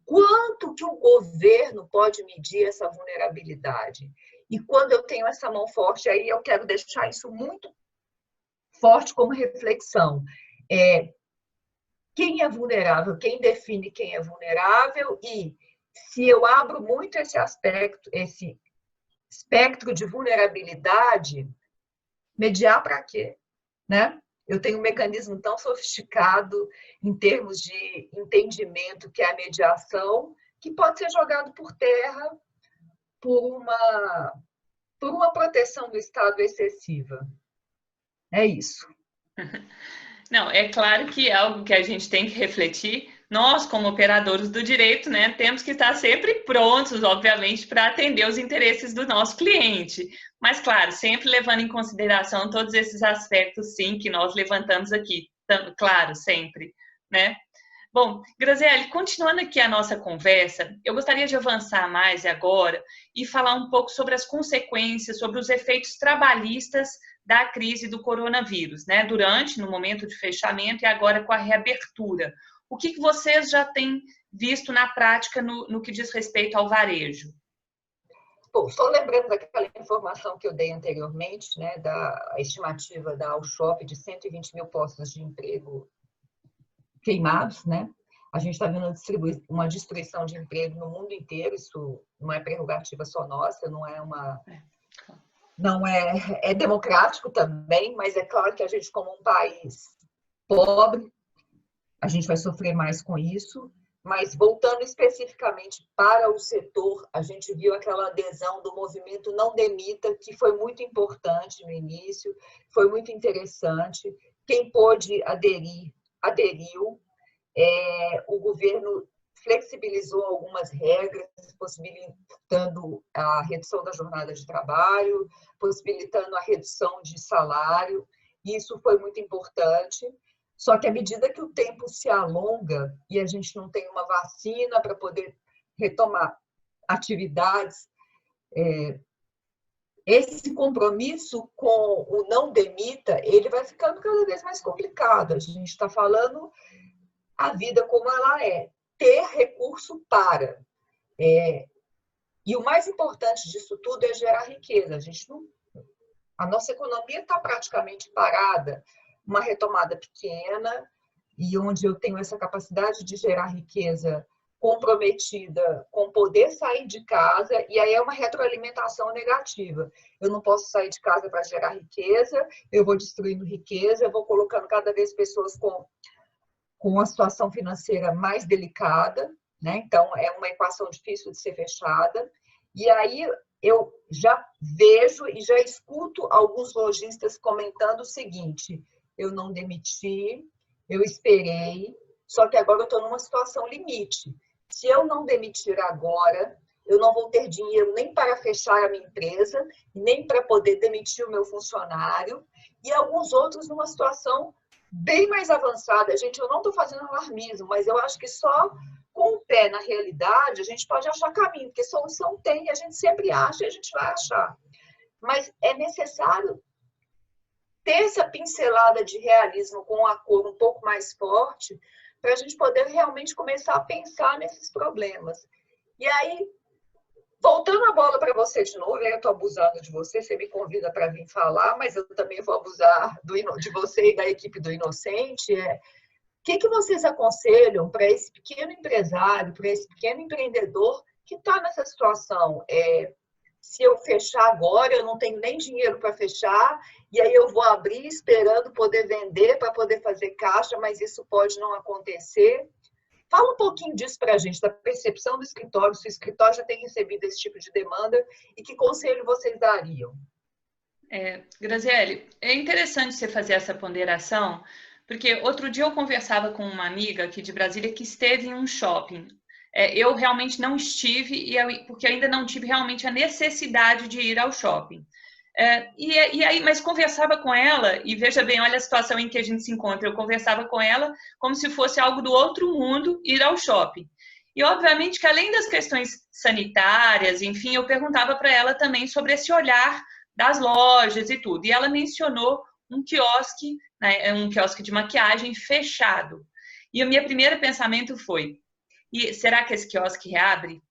Quanto que o governo pode medir essa vulnerabilidade? E quando eu tenho essa mão forte, aí eu quero deixar isso muito forte como reflexão. Quem é vulnerável? Quem define quem é vulnerável? E se eu abro muito esse aspecto, esse espectro de vulnerabilidade, mediar para quê? Né? Eu tenho um mecanismo tão sofisticado em termos de entendimento que é a mediação, que pode ser jogado por terra por uma proteção do Estado excessiva. É isso. Não, é claro que é algo que a gente tem que refletir. Nós, como operadores do direito, né, temos que estar sempre prontos, obviamente, para atender os interesses do nosso cliente. Mas, claro, sempre levando em consideração todos esses aspectos, sim, que nós levantamos aqui. Claro, sempre, né? Bom, Graziele, continuando aqui a nossa conversa, eu gostaria de avançar mais agora e falar um pouco sobre as consequências, sobre os efeitos trabalhistas da crise do coronavírus, né? Durante, no momento de fechamento e agora com a reabertura. O que vocês já têm visto na prática no que diz respeito ao varejo? Bom, só lembrando daquela informação que eu dei anteriormente, né, da estimativa da Alshop de 120 mil postos de emprego queimados, né? A gente está vendo uma destruição de emprego no mundo inteiro, isso não é prerrogativa só nossa, não é democrático também, mas é claro que a gente, como um país pobre, a gente vai sofrer mais com isso. Mas voltando especificamente para o setor, a gente viu aquela adesão do movimento Não Demita, que foi muito importante no início, foi muito interessante. Quem pôde aderir, aderiu. O governo flexibilizou algumas regras, possibilitando a redução da jornada de trabalho, possibilitando a redução de salário. Isso foi muito importante. Só que à medida que o tempo se alonga e a gente não tem uma vacina para poder retomar atividades, esse compromisso com o não demita, ele vai ficando cada vez mais complicado. A gente está falando a vida como ela é, ter recurso para. E o mais importante disso tudo é gerar riqueza. A nossa economia está praticamente parada, uma retomada pequena, e onde eu tenho essa capacidade de gerar riqueza comprometida com poder sair de casa, e aí é uma retroalimentação negativa. Eu não posso sair de casa para gerar riqueza, eu vou destruindo riqueza, eu vou colocando cada vez pessoas com uma situação financeira mais delicada, né? Então, é uma equação difícil de ser fechada. E aí eu já vejo e já escuto alguns lojistas comentando o seguinte: eu não demiti, eu esperei, só que agora eu estou numa situação limite. Se eu não demitir agora, eu não vou ter dinheiro nem para fechar a minha empresa, nem para poder demitir o meu funcionário, e alguns outros numa situação bem mais avançada. Gente, eu não estou fazendo alarmismo, mas eu acho que só com o pé na realidade a gente pode achar caminho, porque solução tem, a gente sempre acha e a gente vai achar. Mas é necessário ter essa pincelada de realismo com a cor um pouco mais forte para a gente poder realmente começar a pensar nesses problemas. E aí, voltando a bola para você de novo, eu estou abusando de você, você me convida para vir falar, mas eu também vou abusar de você e da equipe do Inocente. O que vocês aconselham para esse pequeno empresário, para esse pequeno empreendedor que está nessa situação? Se eu fechar agora, eu não tenho nem dinheiro para fechar, e aí eu vou abrir esperando poder vender para poder fazer caixa, mas isso pode não acontecer. Fala um pouquinho disso para a gente, da percepção do escritório, se o escritório já tem recebido esse tipo de demanda e que conselho vocês dariam? Graziele, é interessante você fazer essa ponderação, porque outro dia eu conversava com uma amiga aqui de Brasília que esteve em um shopping. Eu realmente não estive, porque ainda não tive realmente a necessidade de ir ao shopping. E aí, mas conversava com ela, e veja bem, olha a situação em que a gente se encontra. Eu conversava com ela como se fosse algo do outro mundo ir ao shopping. E obviamente que além das questões sanitárias, enfim, eu perguntava para ela também sobre esse olhar das lojas e tudo. E ela mencionou um quiosque, né, um quiosque de maquiagem fechado. E o meu primeiro pensamento foi: e será que esse quiosque reabre?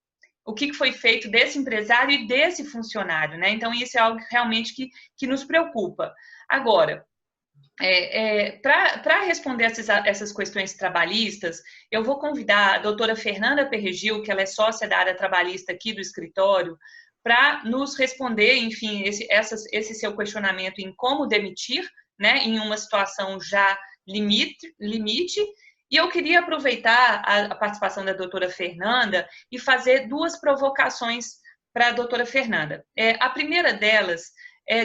O que foi feito desse empresário e desse funcionário, né? Então, isso é algo realmente que nos preocupa. Agora, para responder essas questões trabalhistas, eu vou convidar a doutora Fernanda Perregil, que ela é sócia da área trabalhista aqui do escritório, para nos responder, enfim, esse seu questionamento em como demitir, né, em uma situação já limite. E eu queria aproveitar a participação da doutora Fernanda e fazer duas provocações para a doutora Fernanda. A primeira delas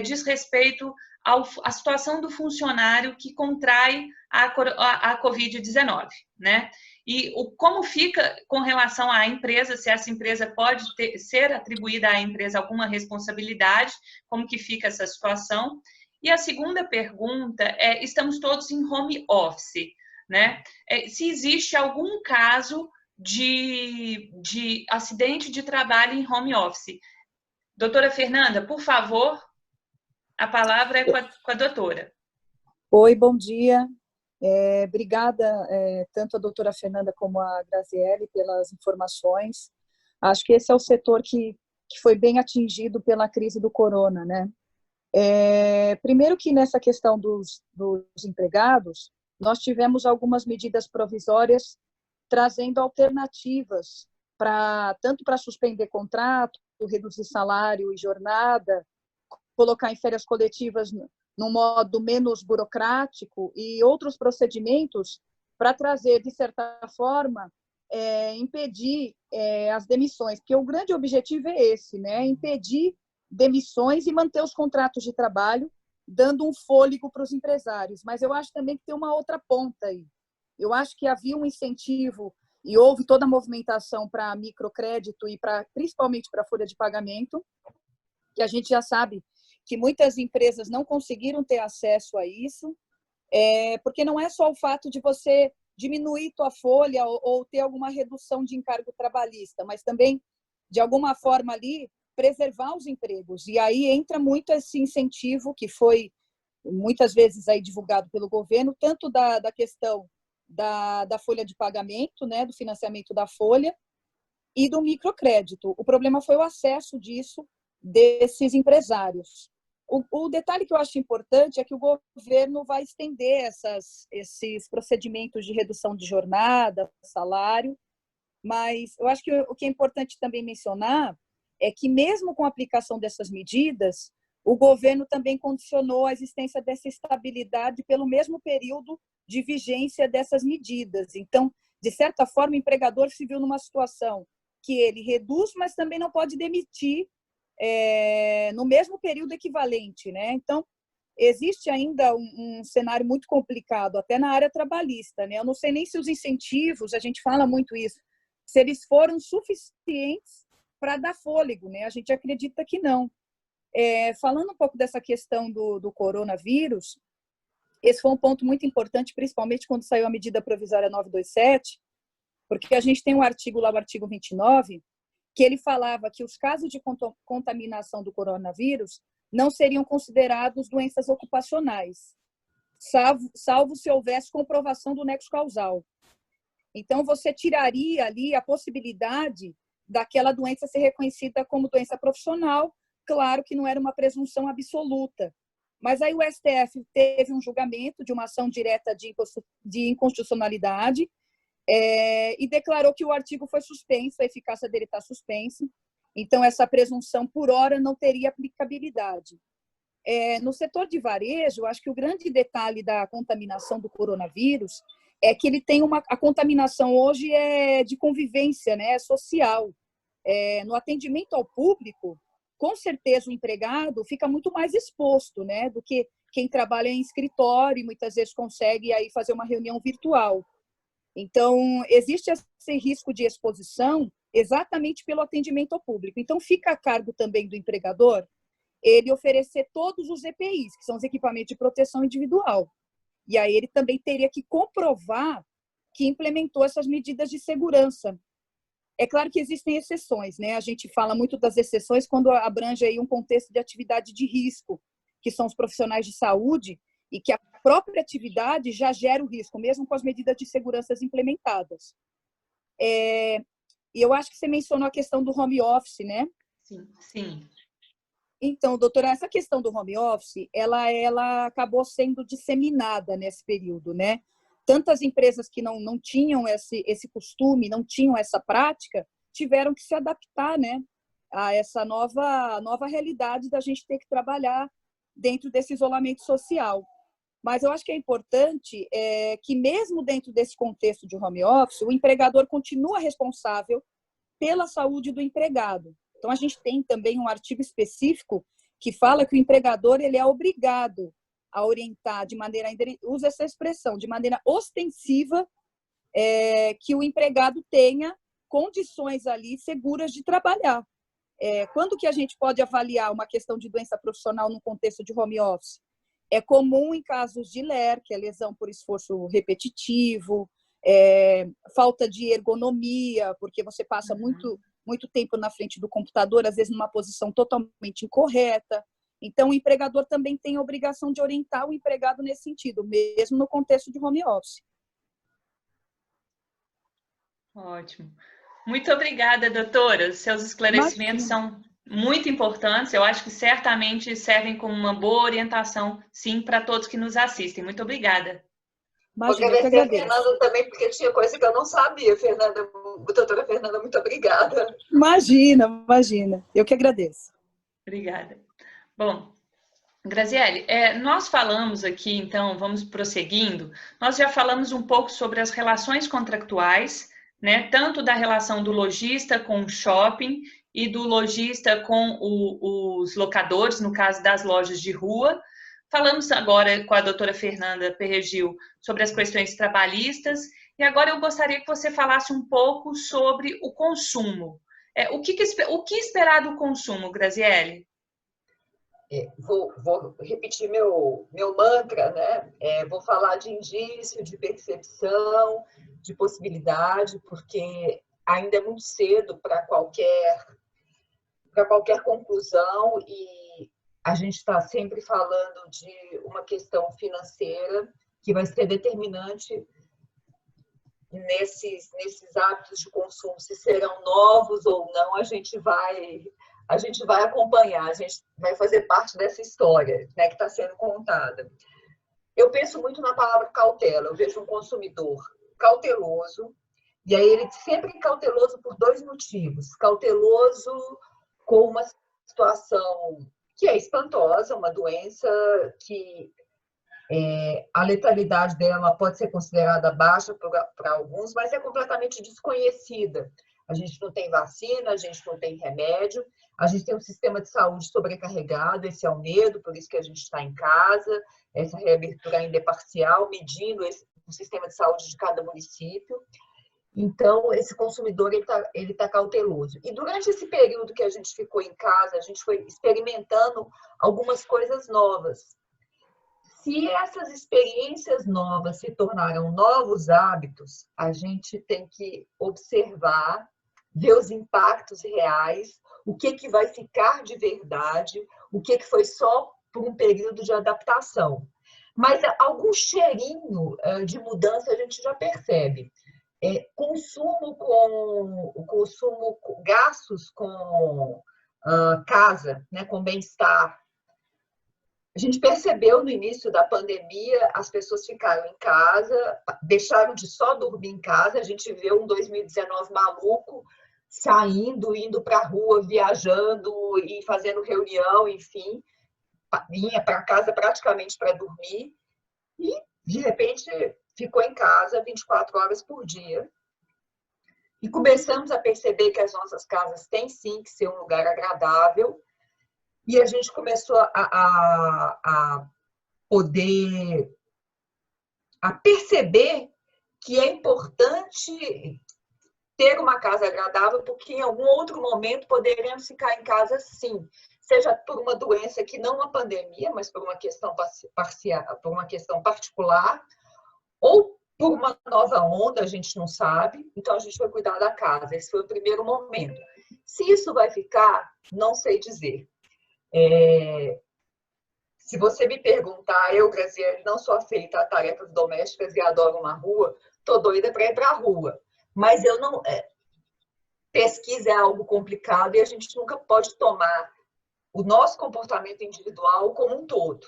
diz respeito à situação do funcionário que contrai a Covid-19, né? E como fica com relação à empresa, se essa empresa pode ser atribuída à empresa alguma responsabilidade, como que fica essa situação. E a segunda pergunta estamos todos em home office, né? Se existe algum caso de acidente de trabalho em home office. Doutora Fernanda, por favor, a palavra é com a doutora. Oi, bom dia. Obrigada, tanto a doutora Fernanda como a Graziele, pelas informações. Acho que esse é o setor que foi bem atingido pela crise do corona, né? Primeiro que nessa questão dos empregados, nós tivemos algumas medidas provisórias trazendo alternativas tanto para suspender contrato, reduzir salário e jornada, colocar em férias coletivas num modo menos burocrático e outros procedimentos para trazer, de certa forma, impedir as demissões, porque o grande objetivo é esse, né? Impedir demissões e manter os contratos de trabalho, dando um fôlego para os empresários. Mas eu acho também que tem uma outra ponta aí. Eu acho que havia um incentivo e houve toda a movimentação para microcrédito e principalmente para a folha de pagamento, que a gente já sabe que muitas empresas não conseguiram ter acesso a isso, porque não é só o fato de você diminuir tua folha ou ter alguma redução de encargo trabalhista, mas também, de alguma forma ali, preservar os empregos. E aí entra muito esse incentivo que foi, muitas vezes, aí divulgado pelo governo, tanto da questão da folha de pagamento, né, do financiamento da folha, e do microcrédito. O problema foi o acesso disso desses empresários. O detalhe que eu acho importante é que o governo vai estender esses procedimentos de redução de jornada, salário, mas eu acho que o que é importante também mencionar é que, mesmo com a aplicação dessas medidas, o governo também condicionou a existência dessa estabilidade pelo mesmo período de vigência dessas medidas. Então, de certa forma, o empregador se viu numa situação que ele reduz, mas também não pode demitir no mesmo período equivalente, né? Então, existe ainda um cenário muito complicado, até na área trabalhista, né? Eu não sei nem se os incentivos, a gente fala muito isso, se eles foram suficientes para dar fôlego, né? A gente acredita que não. Falando um pouco dessa questão do coronavírus, esse foi um ponto muito importante, principalmente quando saiu a medida provisória 927, porque a gente tem um artigo lá, o artigo 29, que ele falava que os casos de contaminação do coronavírus não seriam considerados doenças ocupacionais, salvo se houvesse comprovação do nexo causal. Então, você tiraria ali a possibilidade daquela doença ser reconhecida como doença profissional, claro que não era uma presunção absoluta. Mas aí o STF teve um julgamento de uma ação direta de inconstitucionalidade e declarou que o artigo foi suspenso, a eficácia dele está suspensa. Então, essa presunção, por hora, não teria aplicabilidade. No setor de varejo, acho que o grande detalhe da contaminação do coronavírus é que ele tem a contaminação hoje é de convivência, né, social. No atendimento ao público, com certeza o empregado fica muito mais exposto, né, do que quem trabalha em escritório e muitas vezes consegue aí fazer uma reunião virtual. Então, existe esse risco de exposição exatamente pelo atendimento ao público. Então, fica a cargo também do empregador ele oferecer todos os EPIs, que são os equipamentos de proteção individual. E aí ele também teria que comprovar que implementou essas medidas de segurança. É claro que existem exceções, né? A gente fala muito das exceções quando abrange aí um contexto de atividade de risco, que são os profissionais de saúde, e que a própria atividade já gera o risco, mesmo com as medidas de segurança implementadas. E eu acho que você mencionou a questão do home office, né? Sim, sim. Então, doutora, essa questão do home office, ela acabou sendo disseminada nesse período, né? Tantas empresas que não tinham esse costume, não tinham essa prática, tiveram que se adaptar, né, a essa nova realidade da gente ter que trabalhar dentro desse isolamento social. Mas eu acho que é importante que, mesmo dentro desse contexto de home office, o empregador continua responsável pela saúde do empregado. Então, a gente tem também um artigo específico que fala que o empregador ele é obrigado a orientar de maneira, usa essa expressão, de maneira ostensiva, que o empregado tenha condições ali seguras de trabalhar. Quando que a gente pode avaliar uma questão de doença profissional no contexto de home office? É comum em casos de LER, que é lesão por esforço repetitivo, falta de ergonomia, porque você passa muito tempo na frente do computador, às vezes numa posição totalmente incorreta. Então, o empregador também tem a obrigação de orientar o empregado nesse sentido, mesmo no contexto de home office. Ótimo. Muito obrigada, doutora. Os seus esclarecimentos são muito importantes. Eu acho que certamente servem como uma boa orientação, sim, para todos que nos assistem. Muito obrigada. Imagina, vou agradecer a Fernanda também, porque tinha coisa que eu não sabia. Doutora Fernanda, muito obrigada. Imagina. Eu que agradeço. Obrigada. Bom, Graziele, nós falamos aqui, então, vamos prosseguindo, nós já falamos um pouco sobre as relações contratuais, né, tanto da relação do lojista com o shopping e do lojista com os locadores, no caso das lojas de rua. Falamos agora com a doutora Fernanda Perregil sobre as questões trabalhistas e agora eu gostaria que você falasse um pouco sobre o consumo. O que esperar do consumo, Graziele? Vou repetir meu mantra, né? Vou falar de indício, de percepção, de possibilidade, porque ainda é muito cedo para qualquer conclusão e a gente está sempre falando de uma questão financeira que vai ser determinante nesses hábitos de consumo, se serão novos ou não, a gente vai acompanhar, a gente vai fazer parte dessa história, né, que está sendo contada. Eu penso muito na palavra cautela. Eu vejo um consumidor cauteloso, e aí ele sempre cauteloso por dois motivos. Cauteloso com uma situação que é espantosa, uma doença que a letalidade dela pode ser considerada baixa para alguns, mas é completamente desconhecida. A gente não tem vacina, a gente não tem remédio, a gente tem um sistema de saúde sobrecarregado, esse é o medo, por isso que a gente está em casa, essa reabertura ainda é parcial, medindo o sistema de saúde de cada município. Então, esse consumidor ele tá cauteloso. E durante esse período que a gente ficou em casa, a gente foi experimentando algumas coisas novas. Se essas experiências novas se tornaram novos hábitos, a gente tem que observar, ver os impactos reais, o que vai ficar de verdade, o que foi só por um período de adaptação. Mas algum cheirinho de mudança a gente já percebe. Gastos com casa, né, com bem-estar. A gente percebeu no início da pandemia, as pessoas ficaram em casa, deixaram de só dormir em casa. A gente viu um 2019 maluco, saindo, indo para a rua, viajando e fazendo reunião, enfim. Vinha para casa praticamente para dormir. E, de repente, ficou em casa 24 horas por dia. E começamos a perceber que as nossas casas têm sim que ser um lugar agradável. E a gente começou a poder perceber que é importante ter uma casa agradável, porque em algum outro momento poderemos ficar em casa sim, seja por uma doença que não uma pandemia, mas por uma questão parcial, por uma questão particular, ou por uma nova onda, a gente não sabe. Então a gente vai cuidar da casa. Esse foi o primeiro momento. Se isso vai ficar, não sei dizer. Se você me perguntar, eu, Graziele, não sou afeita a tarefas domésticas e adoro uma rua, tô doida para ir para a rua. Mas eu não. Pesquisa é algo complicado e a gente nunca pode tomar o nosso comportamento individual como um todo.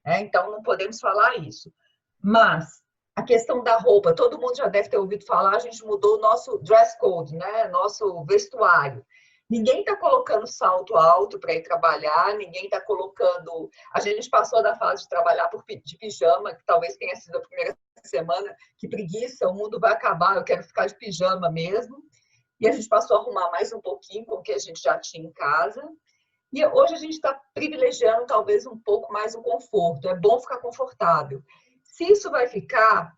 Então, não podemos falar isso. Mas a questão da roupa, todo mundo já deve ter ouvido falar, a gente mudou o nosso dress code, né? Nosso vestuário. Ninguém está colocando salto alto para ir trabalhar, ninguém está colocando... A gente passou da fase de trabalhar de pijama, que talvez tenha sido a primeira semana, que preguiça, o mundo vai acabar, eu quero ficar de pijama mesmo. E a gente passou a arrumar mais um pouquinho com o que a gente já tinha em casa. E hoje a gente está privilegiando talvez um pouco mais o conforto. É bom ficar confortável. Se isso vai ficar...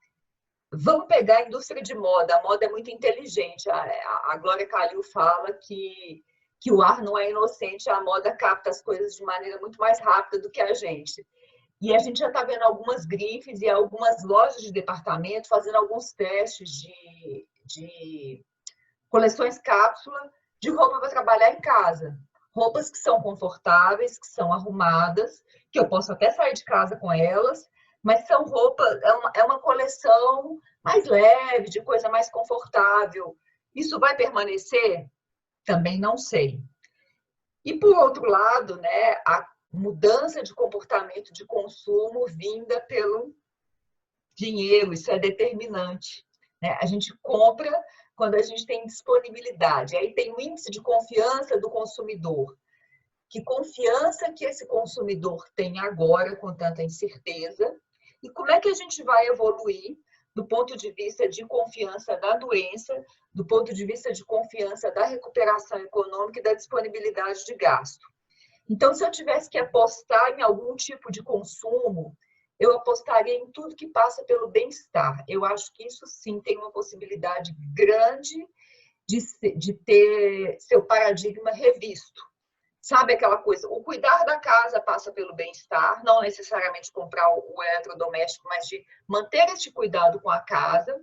Vamos pegar a indústria de moda. A moda é muito inteligente. A Glória Calil fala que o ar não é inocente. A moda capta as coisas de maneira muito mais rápida do que a gente. E a gente já está vendo algumas grifes e algumas lojas de departamento fazendo alguns testes de coleções cápsula de roupa para trabalhar em casa. Roupas que são confortáveis, que são arrumadas, que eu posso até sair de casa com elas, mas são roupas, é uma coleção mais leve, de coisa mais confortável. Isso vai permanecer? Também não sei. E, por outro lado, né, a mudança de comportamento de consumo vinda pelo dinheiro, isso é determinante. Né? A gente compra quando a gente tem disponibilidade. Aí tem o índice de confiança do consumidor. Que confiança que esse consumidor tem agora com tanta incerteza? E como é que a gente vai evoluir do ponto de vista de confiança da doença, do ponto de vista de confiança da recuperação econômica e da disponibilidade de gasto? Então, se eu tivesse que apostar em algum tipo de consumo, eu apostaria em tudo que passa pelo bem-estar. Eu acho que isso sim tem uma possibilidade grande de ter seu paradigma revisto. Sabe aquela coisa? O cuidar da casa passa pelo bem-estar, não necessariamente comprar o eletrodoméstico, mas de manter esse cuidado com a casa.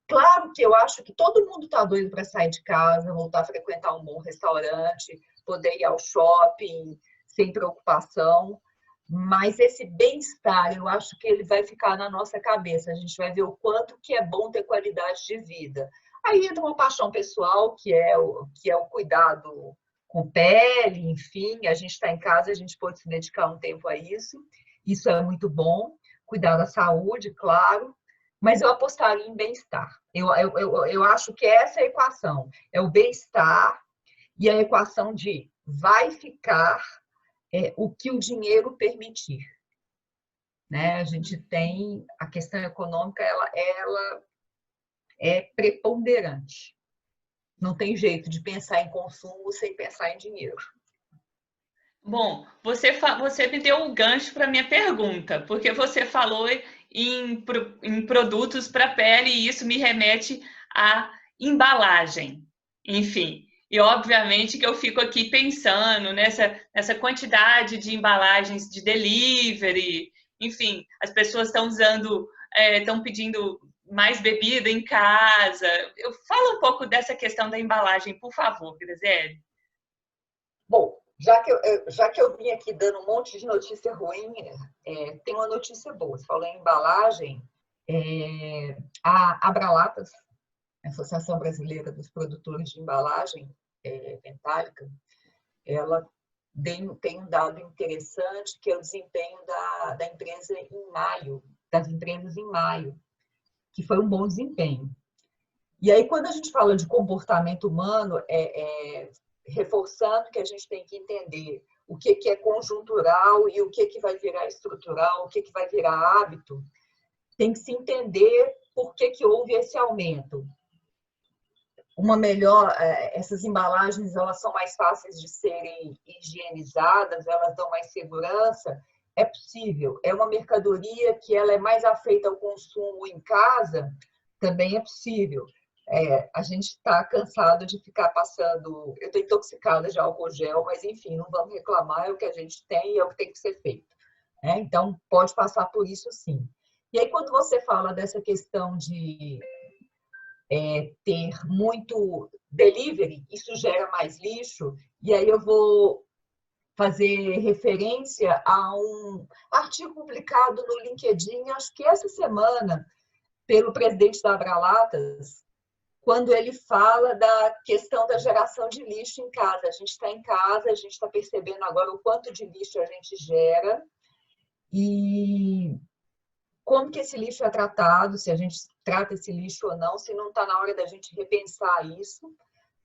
Claro que eu acho que todo mundo está doido para sair de casa, voltar a frequentar um bom restaurante, poder ir ao shopping sem preocupação. Mas esse bem-estar, eu acho que ele vai ficar na nossa cabeça. A gente vai ver o quanto que é bom ter qualidade de vida. Aí entra uma paixão pessoal, que é o cuidado com pele, enfim. A gente está em casa, a gente pode se dedicar um tempo a isso. Isso é muito bom. Cuidar da saúde, claro. Mas eu apostaria em bem-estar. Eu acho que essa é a equação. É o bem-estar e a equação de vai ficar o que o dinheiro permitir. Né? A gente tem a questão econômica, ela é preponderante. Não tem jeito de pensar em consumo sem pensar em dinheiro. Bom, você me deu um gancho para a minha pergunta, porque você falou em produtos para pele e isso me remete à embalagem. Enfim, e obviamente que eu fico aqui pensando nessa quantidade de embalagens de delivery, enfim, as pessoas estão usando, estão pedindo mais bebida em casa. Fala um pouco dessa questão da embalagem, por favor, Graziele. Bom, já que eu vim aqui dando um monte de notícia ruim, tem uma notícia boa. Você falou em embalagem, a Abralatas, a Associação Brasileira dos Produtores de Embalagem Metálica, ela tem um dado interessante, que é o desempenho da empresa em maio, das empresas em maio, que foi um bom desempenho. E aí, quando a gente fala de comportamento humano, reforçando que a gente tem que entender o que é conjuntural e o que vai virar estrutural, o que vai virar hábito, tem que se entender por que houve esse aumento. Essas embalagens, elas são mais fáceis de serem higienizadas, elas dão mais segurança, é possível. É uma mercadoria que ela é mais afeita ao consumo em casa, também é possível. A gente está cansado de ficar passando... Eu estou intoxicada de álcool gel, mas enfim, não vamos reclamar, é o que a gente tem e é o que tem que ser feito. Então, pode passar por isso sim. E aí, quando você fala dessa questão de ter muito delivery, isso gera mais lixo, e aí eu vou fazer referência a um artigo publicado no LinkedIn, acho que essa semana, pelo presidente da Abralatas, quando ele fala da questão da geração de lixo em casa. A gente está em casa, a gente está percebendo agora o quanto de lixo a gente gera e como que esse lixo é tratado, se a gente trata esse lixo ou não, se não está na hora da gente repensar isso,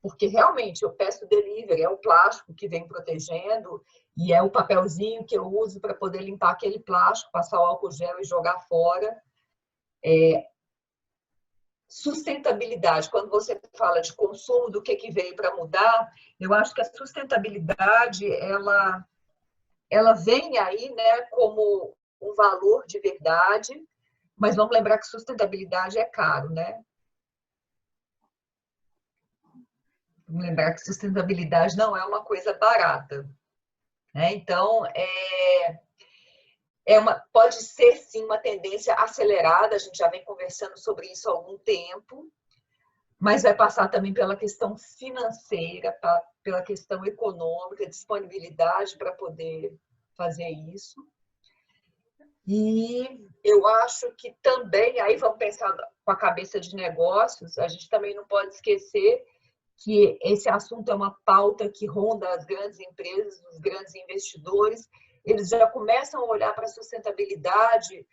porque realmente eu peço delivery, é o plástico que vem protegendo e é o papelzinho que eu uso para poder limpar aquele plástico, passar o álcool gel e jogar fora. Sustentabilidade, quando você fala de consumo, do que veio para mudar, eu acho que a sustentabilidade, ela vem aí, né, como um valor de verdade, mas vamos lembrar que sustentabilidade é caro, né? Vamos lembrar que sustentabilidade não é uma coisa barata, né? Então, pode ser sim uma tendência acelerada, a gente já vem conversando sobre isso há algum tempo, mas vai passar também pela questão financeira, pela questão econômica, disponibilidade para poder fazer isso. E eu acho que também, aí vamos pensar com a cabeça de negócios, a gente também não pode esquecer que esse assunto é uma pauta que ronda as grandes empresas, os grandes investidores, eles já começam a olhar para a sustentabilidade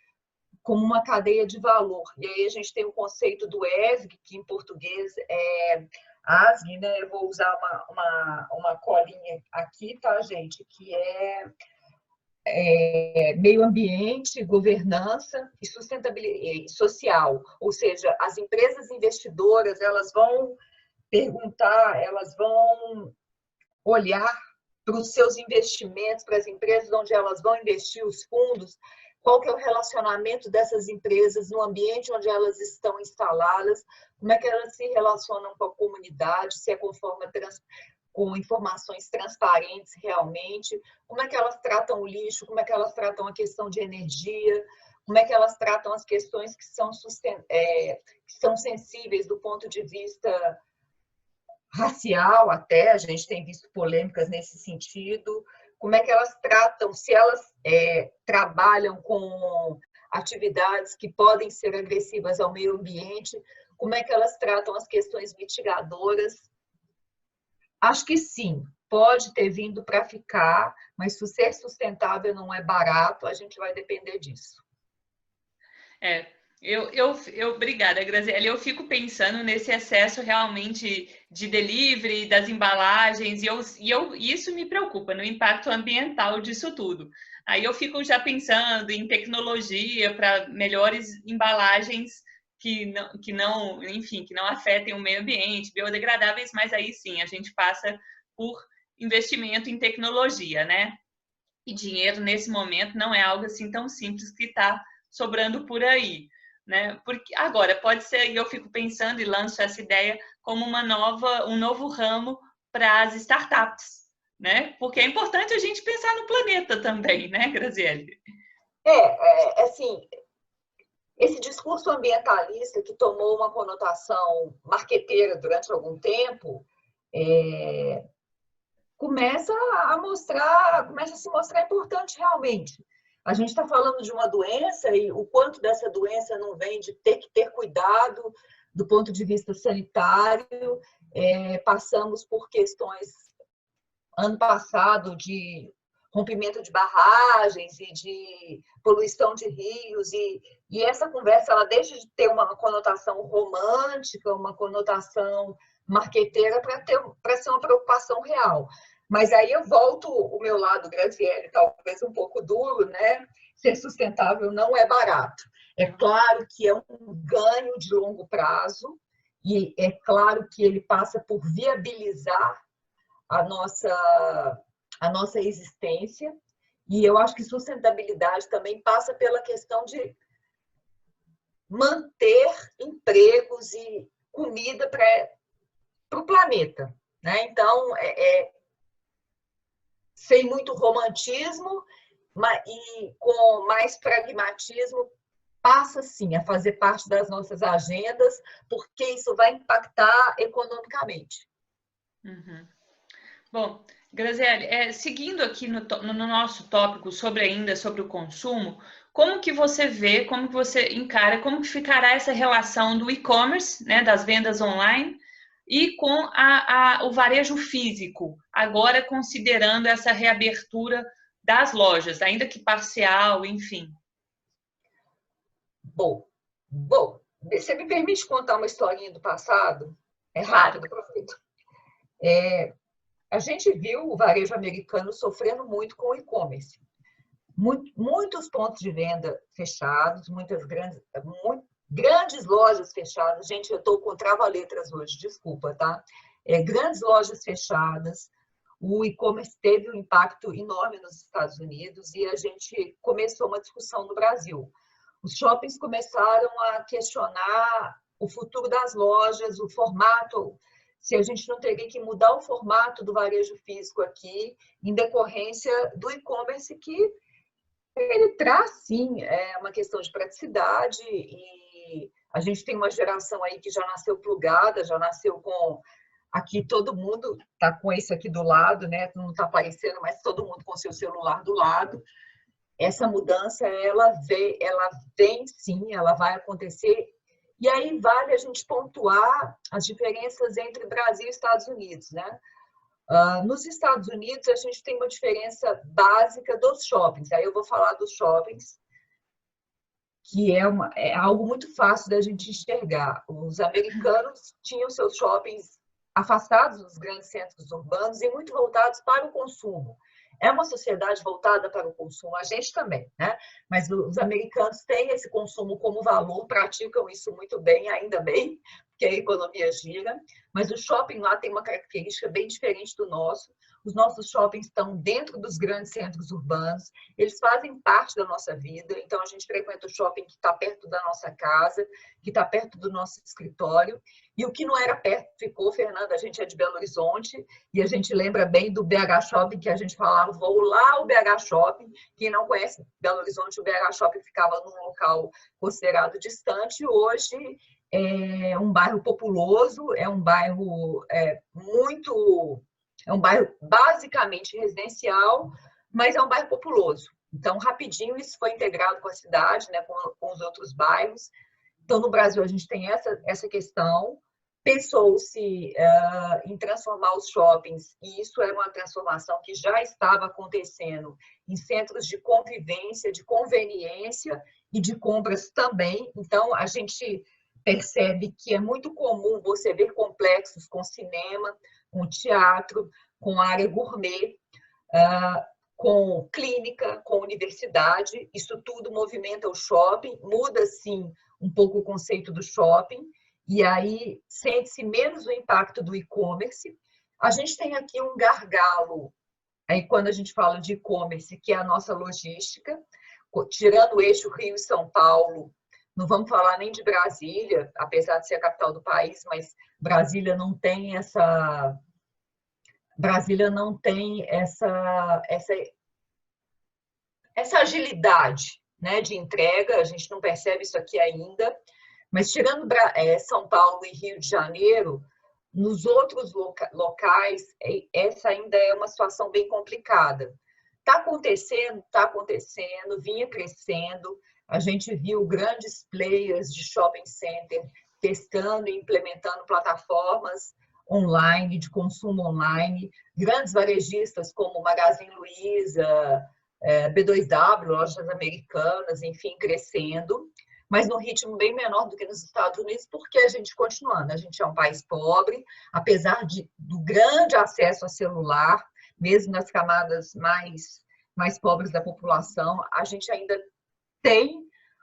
como uma cadeia de valor. E aí a gente tem o conceito do ESG, que em português é ASG, né? Eu vou usar uma colinha aqui, tá, gente? Que é meio ambiente, governança e sustentabilidade social. Ou seja, as empresas investidoras, elas vão perguntar, elas vão olhar para os seus investimentos, para as empresas onde elas vão investir os fundos, qual que é o relacionamento dessas empresas no ambiente onde elas estão instaladas, como é que elas se relacionam com a comunidade, se é com informações transparentes realmente, como é que elas tratam o lixo, como é que elas tratam a questão de energia, como é que elas tratam as questões que são sensíveis do ponto de vista racial até, a gente tem visto polêmicas nesse sentido, como é que elas tratam, se elas trabalham com atividades que podem ser agressivas ao meio ambiente, como é que elas tratam as questões mitigadoras. Acho que sim, pode ter vindo para ficar, mas se ser sustentável não é barato, a gente vai depender disso. Obrigada, Graziele. Eu fico pensando nesse excesso realmente de delivery, das embalagens, e isso me preocupa, no impacto ambiental disso tudo. Aí eu fico já pensando em tecnologia para melhores embalagens que não afetem o meio ambiente, biodegradáveis, mas aí sim, a gente passa por investimento em tecnologia, né? E dinheiro, nesse momento, não é algo assim tão simples que está sobrando por aí. Né? Porque agora pode ser, e eu fico pensando e lanço essa ideia como um novo ramo para as startups, né? Porque é importante a gente pensar no planeta também, né, Graziele? Assim, esse discurso ambientalista que tomou uma conotação marqueteira durante algum tempo, começa a se mostrar importante realmente. A gente está falando de uma doença e o quanto dessa doença não vem de ter que ter cuidado do ponto de vista sanitário. Passamos por questões, ano passado, de rompimento de barragens e de poluição de rios, e essa conversa ela deixa de ter uma conotação romântica, uma conotação marqueteira para ser uma preocupação real. Mas aí eu volto o meu lado, Graziele, talvez um pouco duro, né? Ser sustentável não é barato. É claro que é um ganho de longo prazo e é claro que ele passa por viabilizar a nossa existência, e eu acho que sustentabilidade também passa pela questão de manter empregos e comida para o planeta, né? Então, sem muito romantismo e com mais pragmatismo, passa sim a fazer parte das nossas agendas, porque isso vai impactar economicamente. Uhum. Bom, Graziele, seguindo aqui no nosso tópico sobre o consumo, como que você vê, como que você encara, como que ficará essa relação do e-commerce, né, das vendas online, e com o varejo físico, agora considerando essa reabertura das lojas, ainda que parcial, enfim? Bom, você me permite contar uma historinha do passado? É rápido, professor. A gente viu o varejo americano sofrendo muito com o e-commerce. Muitos pontos de venda fechados, muitas grandes lojas fechadas. Gente, eu estou com trava-letras hoje, desculpa, tá? Grandes lojas fechadas. O e-commerce teve um impacto enorme nos Estados Unidos e a gente começou uma discussão no Brasil. Os shoppings começaram a questionar o futuro das lojas, o formato, se a gente não teria que mudar o formato do varejo físico aqui, em decorrência do e-commerce, que ele traz, sim, uma questão de praticidade, e a gente tem uma geração aí que já nasceu plugada, já nasceu com... Aqui todo mundo está com isso aqui do lado, né? Não está aparecendo, mas todo mundo com seu celular do lado. Essa mudança, ela vem sim, ela vai acontecer. E aí vale a gente pontuar as diferenças entre Brasil e Estados Unidos, né? Nos Estados Unidos, a gente tem uma diferença básica dos shoppings. Aí eu vou falar dos shoppings, que é algo muito fácil da gente enxergar. Os americanos tinham seus shoppings afastados dos grandes centros urbanos e muito voltados para o consumo. É uma sociedade voltada para o consumo, a gente também, né? Mas os americanos têm esse consumo como valor, praticam isso muito bem, ainda bem, porque a economia gira. Mas o shopping lá tem uma característica bem diferente do nosso. Os nossos shoppings estão dentro dos grandes centros urbanos, eles fazem parte da nossa vida. Então, a gente frequenta o shopping que está perto da nossa casa, que está perto do nosso escritório. E o que não era perto ficou, Fernanda, a gente é de Belo Horizonte, e a gente lembra bem do BH Shopping, que a gente falava, vou lá ao BH Shopping. Quem não conhece Belo Horizonte, o BH Shopping ficava num local considerado distante. Hoje é um bairro populoso, é um bairro um bairro basicamente residencial, mas é um bairro populoso. Então, rapidinho, isso foi integrado com a cidade, né, com os outros bairros. Então, no Brasil, a gente tem essa questão. Pensou-se em transformar os shoppings, e isso era uma transformação que já estava acontecendo em centros de convivência, de conveniência e de compras também. Então, a gente percebe que é muito comum você ver complexos com cinema, com teatro, com área gourmet, com clínica, com universidade. Isso tudo movimenta o shopping, muda, sim, um pouco o conceito do shopping, e aí sente-se menos o impacto do e-commerce. A gente tem aqui um gargalo, aí quando a gente fala de e-commerce, que é a nossa logística, tirando o eixo Rio e São Paulo. Não vamos falar nem de Brasília, apesar de ser a capital do país, mas Brasília não tem essa agilidade né, de entrega, a gente não percebe isso aqui ainda, mas tirando São Paulo e Rio de Janeiro, nos outros locais, essa ainda é uma situação bem complicada. Está acontecendo, vinha crescendo, a gente viu grandes players de shopping center testando e implementando plataformas online, de consumo online, grandes varejistas como Magazine Luiza, B2W, lojas americanas, enfim, crescendo, mas num ritmo bem menor do que nos Estados Unidos, porque a gente é um país pobre, apesar do grande acesso a celular, mesmo nas camadas mais pobres da população, a gente ainda tem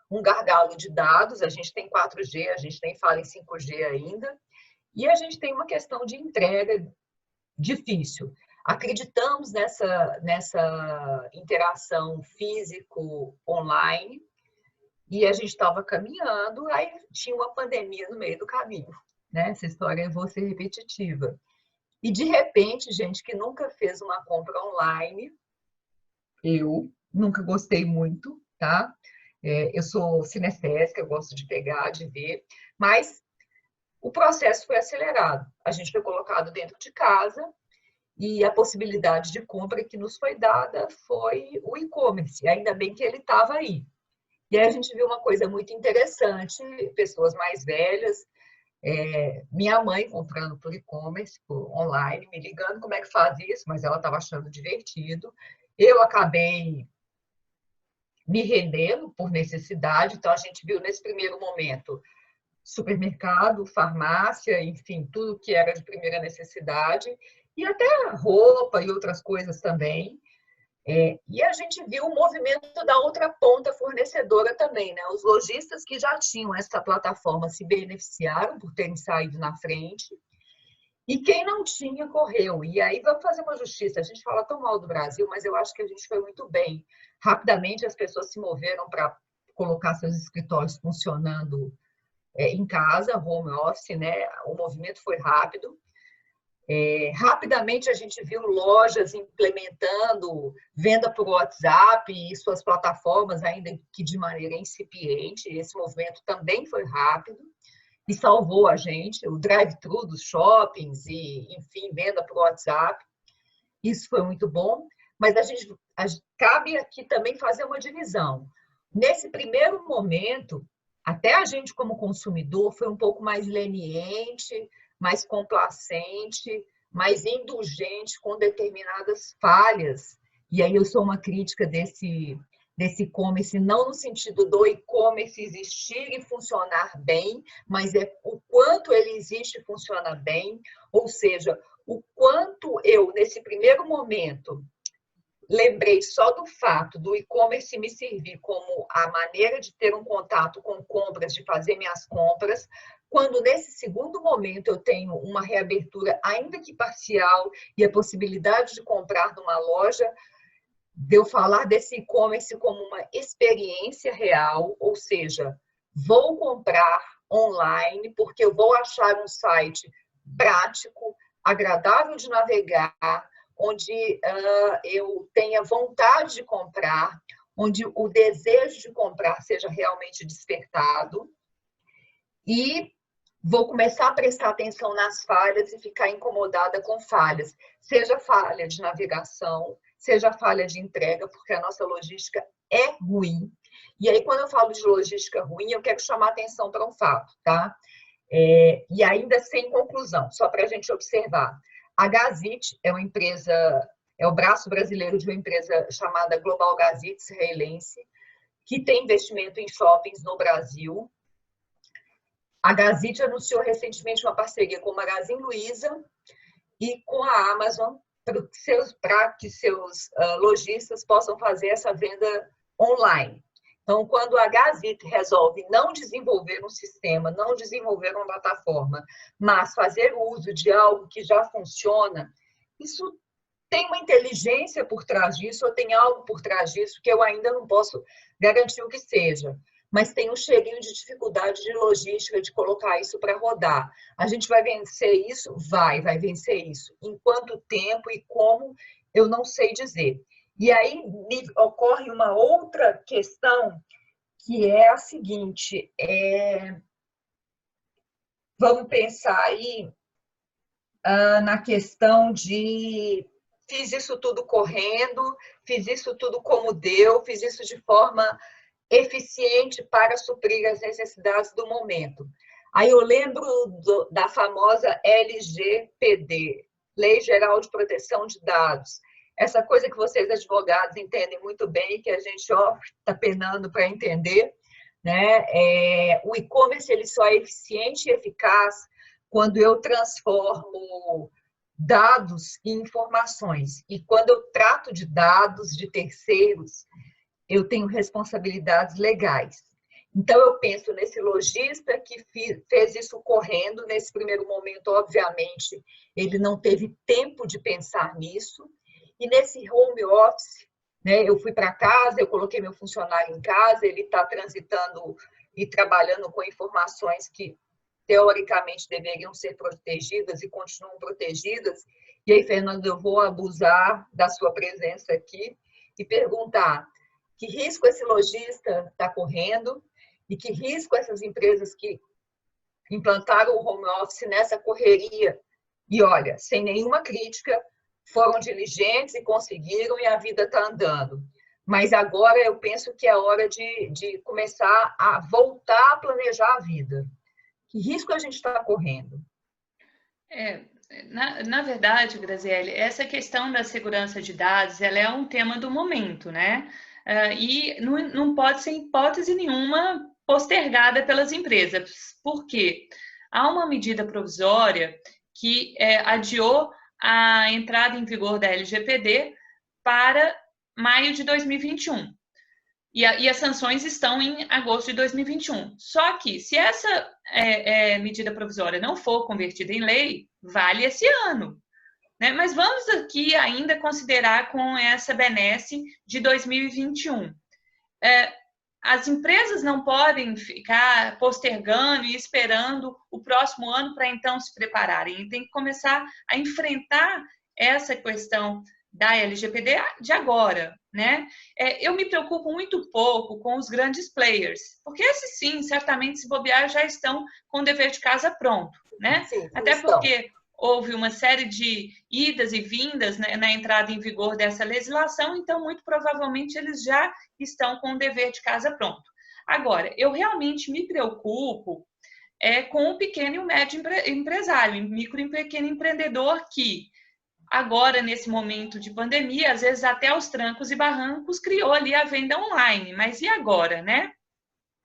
um gargalo de dados, a gente tem 4G, a gente nem fala em 5G ainda, e a gente tem uma questão de entrega difícil. Acreditamos nessa interação físico-online, e a gente estava caminhando, aí tinha uma pandemia no meio do caminho, né? Essa história eu vou ser repetitiva. E, de repente, gente que nunca fez uma compra online, eu nunca gostei muito, tá? Eu sou cinestésica, eu gosto de pegar, de ver, mas o processo foi acelerado. A gente foi colocado dentro de casa e a possibilidade de compra que nos foi dada foi o e-commerce. Ainda bem que ele estava aí. E aí a gente viu uma coisa muito interessante, pessoas mais velhas, minha mãe comprando por e-commerce, online, me ligando como é que faz isso, mas ela estava achando divertido. Eu acabei me rendendo por necessidade, então a gente viu nesse primeiro momento supermercado, farmácia, enfim, tudo que era de primeira necessidade, e até roupa e outras coisas também. E a gente viu o movimento da outra ponta fornecedora também, né? Os lojistas que já tinham essa plataforma se beneficiaram por terem saído na frente, e quem não tinha correu. E aí vamos fazer uma justiça. A gente fala tão mal do Brasil, mas eu acho que a gente foi muito bem. Rapidamente as pessoas se moveram para colocar seus escritórios funcionando em casa, home office, né? O movimento foi rápido. Rapidamente a gente viu lojas implementando venda por WhatsApp e suas plataformas, ainda que de maneira incipiente. Esse movimento também foi rápido e salvou a gente. O drive-thru dos shoppings e, enfim, venda por WhatsApp. Isso foi muito bom, mas cabe aqui também fazer uma divisão. Nesse primeiro momento, até a gente como consumidor foi um pouco mais leniente, mais complacente, mais indulgente com determinadas falhas. E aí eu sou uma crítica desse e-commerce, não no sentido do e-commerce existir e funcionar bem, mas é o quanto ele existe e funciona bem, ou seja, o quanto eu, nesse primeiro momento, lembrei só do fato do e-commerce me servir como a maneira de ter um contato com compras, de fazer minhas compras, quando nesse segundo momento eu tenho uma reabertura, ainda que parcial, e a possibilidade de comprar numa loja, de eu falar desse e-commerce como uma experiência real, ou seja, vou comprar online porque eu vou achar um site prático, agradável de navegar, onde eu tenha vontade de comprar, onde o desejo de comprar seja realmente despertado, e vou começar a prestar atenção nas falhas e ficar incomodada com falhas, seja falha de navegação, seja falha de entrega, porque a nossa logística é ruim. E aí, quando eu falo de logística ruim, eu quero chamar atenção para um fato, tá? E ainda sem conclusão, só para a gente observar. A Gazit é uma empresa, é o braço brasileiro de uma empresa chamada Global Gazit israelense, que tem investimento em shoppings no Brasil. A Gazit anunciou recentemente uma parceria com o Magazine Luiza e com a Amazon para que seus lojistas possam fazer essa venda online. Então, quando a Gazit resolve não desenvolver um sistema, não desenvolver uma plataforma, mas fazer uso de algo que já funciona, isso tem uma inteligência por trás disso, ou tem algo por trás disso que eu ainda não posso garantir o que seja. Mas tem um cheirinho de dificuldade de logística, de colocar isso para rodar. A gente vai vencer isso? Vai vencer isso. Em quanto tempo e como, eu não sei dizer. E aí ocorre uma outra questão, que é a seguinte, vamos pensar aí na questão de fiz isso tudo correndo, fiz isso tudo como deu, fiz isso de forma eficiente para suprir as necessidades do momento. Aí eu lembro da famosa LGPD, Lei Geral de Proteção de Dados. Essa coisa que vocês, advogados, entendem muito bem, que a gente está penando para entender, né? O e-commerce ele só é eficiente e eficaz quando eu transformo dados em informações. E quando eu trato de dados de terceiros, eu tenho responsabilidades legais. Então, eu penso nesse lojista que fez isso correndo. Nesse primeiro momento, obviamente, ele não teve tempo de pensar nisso. E nesse home office, né, eu fui para casa, eu coloquei meu funcionário em casa, ele está transitando e trabalhando com informações que, teoricamente, deveriam ser protegidas e continuam protegidas. E aí, Fernando, eu vou abusar da sua presença aqui e perguntar que risco esse lojista está correndo e que risco essas empresas que implantaram o home office nessa correria. E olha, sem nenhuma crítica, foram diligentes e conseguiram e a vida está andando. Mas agora eu penso que é hora de começar a voltar a planejar a vida. Que risco a gente está correndo? Na verdade, Graziele, essa questão da segurança de dados, ela é um tema do momento, né? E não pode ser, em hipótese nenhuma, postergada pelas empresas. Por quê? Há uma medida provisória que adiou a entrada em vigor da LGPD para maio de 2021. E as sanções estão em agosto de 2021. Só que, se essa medida provisória não for convertida em lei, vale esse ano. Né? Mas vamos aqui ainda considerar com essa benesse de 2021. As empresas não podem ficar postergando e esperando o próximo ano para então se prepararem. Tem que começar a enfrentar essa questão da LGPD de agora, né? Eu me preocupo muito pouco com os grandes players, porque esses sim, certamente, se bobear, já estão com o dever de casa pronto, né? Sim, até porque houve uma série de idas e vindas, né, na entrada em vigor dessa legislação, então, muito provavelmente, eles já estão com o dever de casa pronto. Agora, eu realmente me preocupo com o pequeno e o médio empresário, micro e pequeno empreendedor que, agora, nesse momento de pandemia, às vezes até aos trancos e barrancos, criou ali a venda online. Mas e agora, né?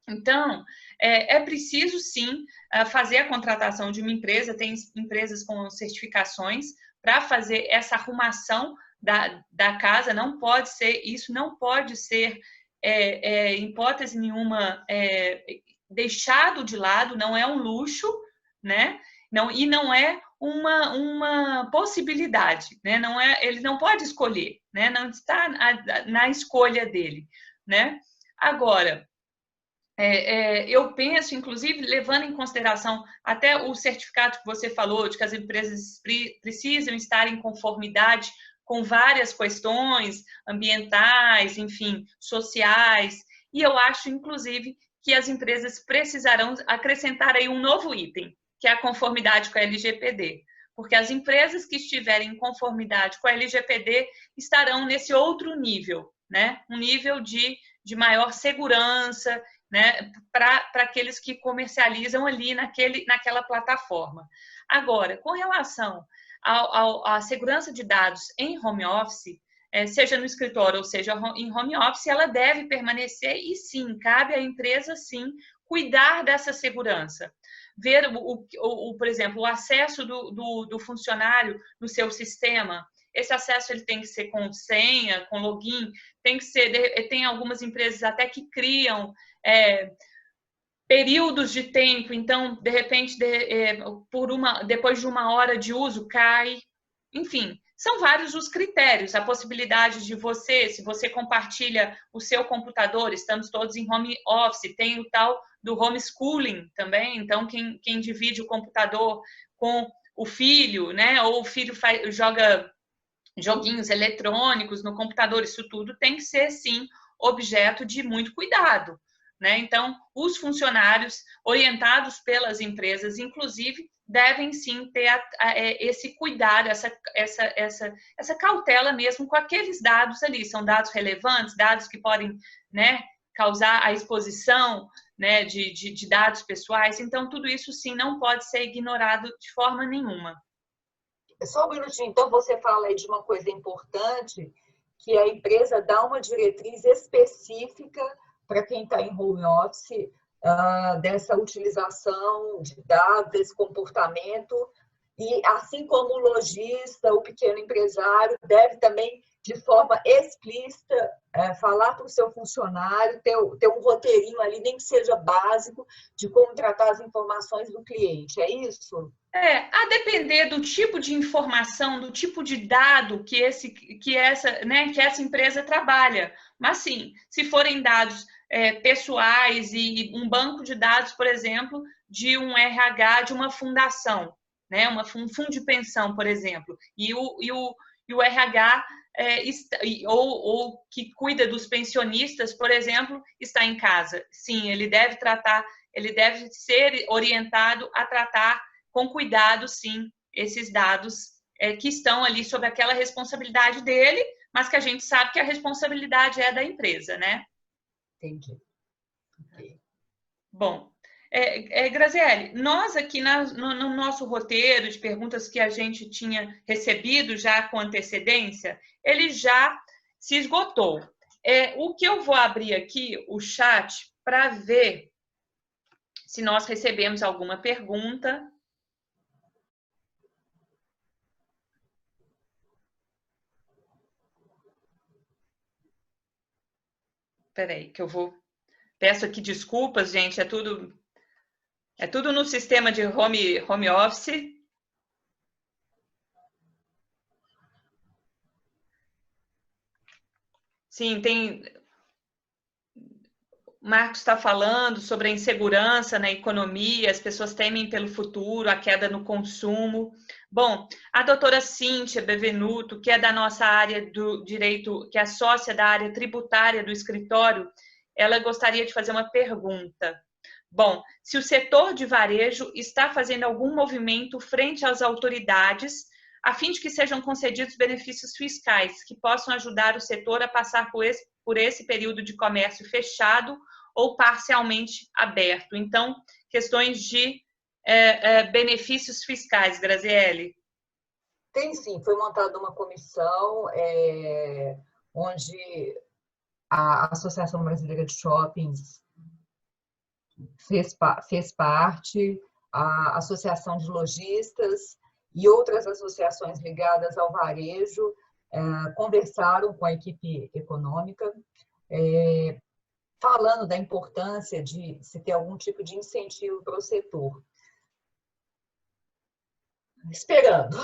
Então, é preciso, sim, fazer a contratação de uma empresa. Tem empresas com certificações para fazer essa arrumação da casa. Não pode ser, isso não pode ser, em hipótese nenhuma, deixado de lado. Não é um luxo, né? E não é uma possibilidade, né? Ele não pode escolher, né? Não está na escolha dele, né? Agora, eu penso, inclusive, levando em consideração até o certificado que você falou, de que as empresas precisam estar em conformidade com várias questões ambientais, enfim, sociais, e eu acho, inclusive, que as empresas precisarão acrescentar aí um novo item, que é a conformidade com a LGPD, porque as empresas que estiverem em conformidade com a LGPD estarão nesse outro nível, né? Um nível de maior segurança, né? Para aqueles que comercializam ali naquela plataforma. Agora, com relação à segurança de dados em home office, seja no escritório ou seja em home office, ela deve permanecer e sim, cabe à empresa sim cuidar dessa segurança. Ver, por exemplo, o acesso do funcionário no seu sistema. Esse acesso ele tem que ser com senha, com login, tem algumas empresas até que criam períodos de tempo, então, de repente, depois de 1 hora de uso, cai. Enfim, são vários os critérios, a possibilidade de se você compartilha o seu computador, estamos todos em home office, tem o tal do homeschooling também, então quem divide o computador com o filho, né? Ou o filho joga joguinhos eletrônicos no computador, isso tudo tem que ser, sim, objeto de muito cuidado, né? Então, os funcionários orientados pelas empresas, inclusive, devem sim ter esse cuidado, essa cautela mesmo com aqueles dados ali. São dados relevantes, dados que podem, né, causar a exposição, né, de dados pessoais. Então, tudo isso sim não pode ser ignorado de forma nenhuma. Só um minutinho. Então, você fala aí de uma coisa importante, que a empresa dá uma diretriz específica para quem está em home office, dessa utilização de dados, desse comportamento, e assim como o lojista, o pequeno empresário, deve também, de forma explícita, falar para o seu funcionário, ter um roteirinho ali, nem que seja básico, de como tratar as informações do cliente. É isso? A depender do tipo de informação, do tipo de dado que essa empresa trabalha. Mas sim, se forem dados pessoais e um banco de dados, por exemplo, de um RH de uma fundação, né, um fundo de pensão, por exemplo, e o RH ou que cuida dos pensionistas, por exemplo, está em casa. Sim, ele deve ser orientado a tratar com cuidado, sim, esses dados que estão ali sob aquela responsabilidade dele, mas que a gente sabe que a responsabilidade é da empresa, né? Entendi. Okay. Bom, Graziele, nós aqui no nosso roteiro de perguntas que a gente tinha recebido já com antecedência, ele já se esgotou. O que eu vou abrir aqui, o chat, para ver se nós recebemos alguma pergunta. Peraí, que eu vou... Peço aqui desculpas, gente, é tudo no sistema de home office. Sim, tem... O Marcos está falando sobre a insegurança na economia, as pessoas temem pelo futuro, a queda no consumo. Bom, a doutora Cíntia Bevenuto, que é da nossa área do direito, que é sócia da área tributária do escritório, ela gostaria de fazer uma pergunta. Bom, se o setor de varejo está fazendo algum movimento frente às autoridades, a fim de que sejam concedidos benefícios fiscais que possam ajudar o setor a passar por esse período de comércio fechado ou parcialmente aberto. Então, questões de benefícios fiscais, Graziele. Tem sim, foi montada uma comissão onde a Associação Brasileira de Shoppings fez parte, a Associação de Lojistas e outras associações ligadas ao varejo conversaram com a equipe econômica, falando da importância de se ter algum tipo de incentivo para o setor. Esperando.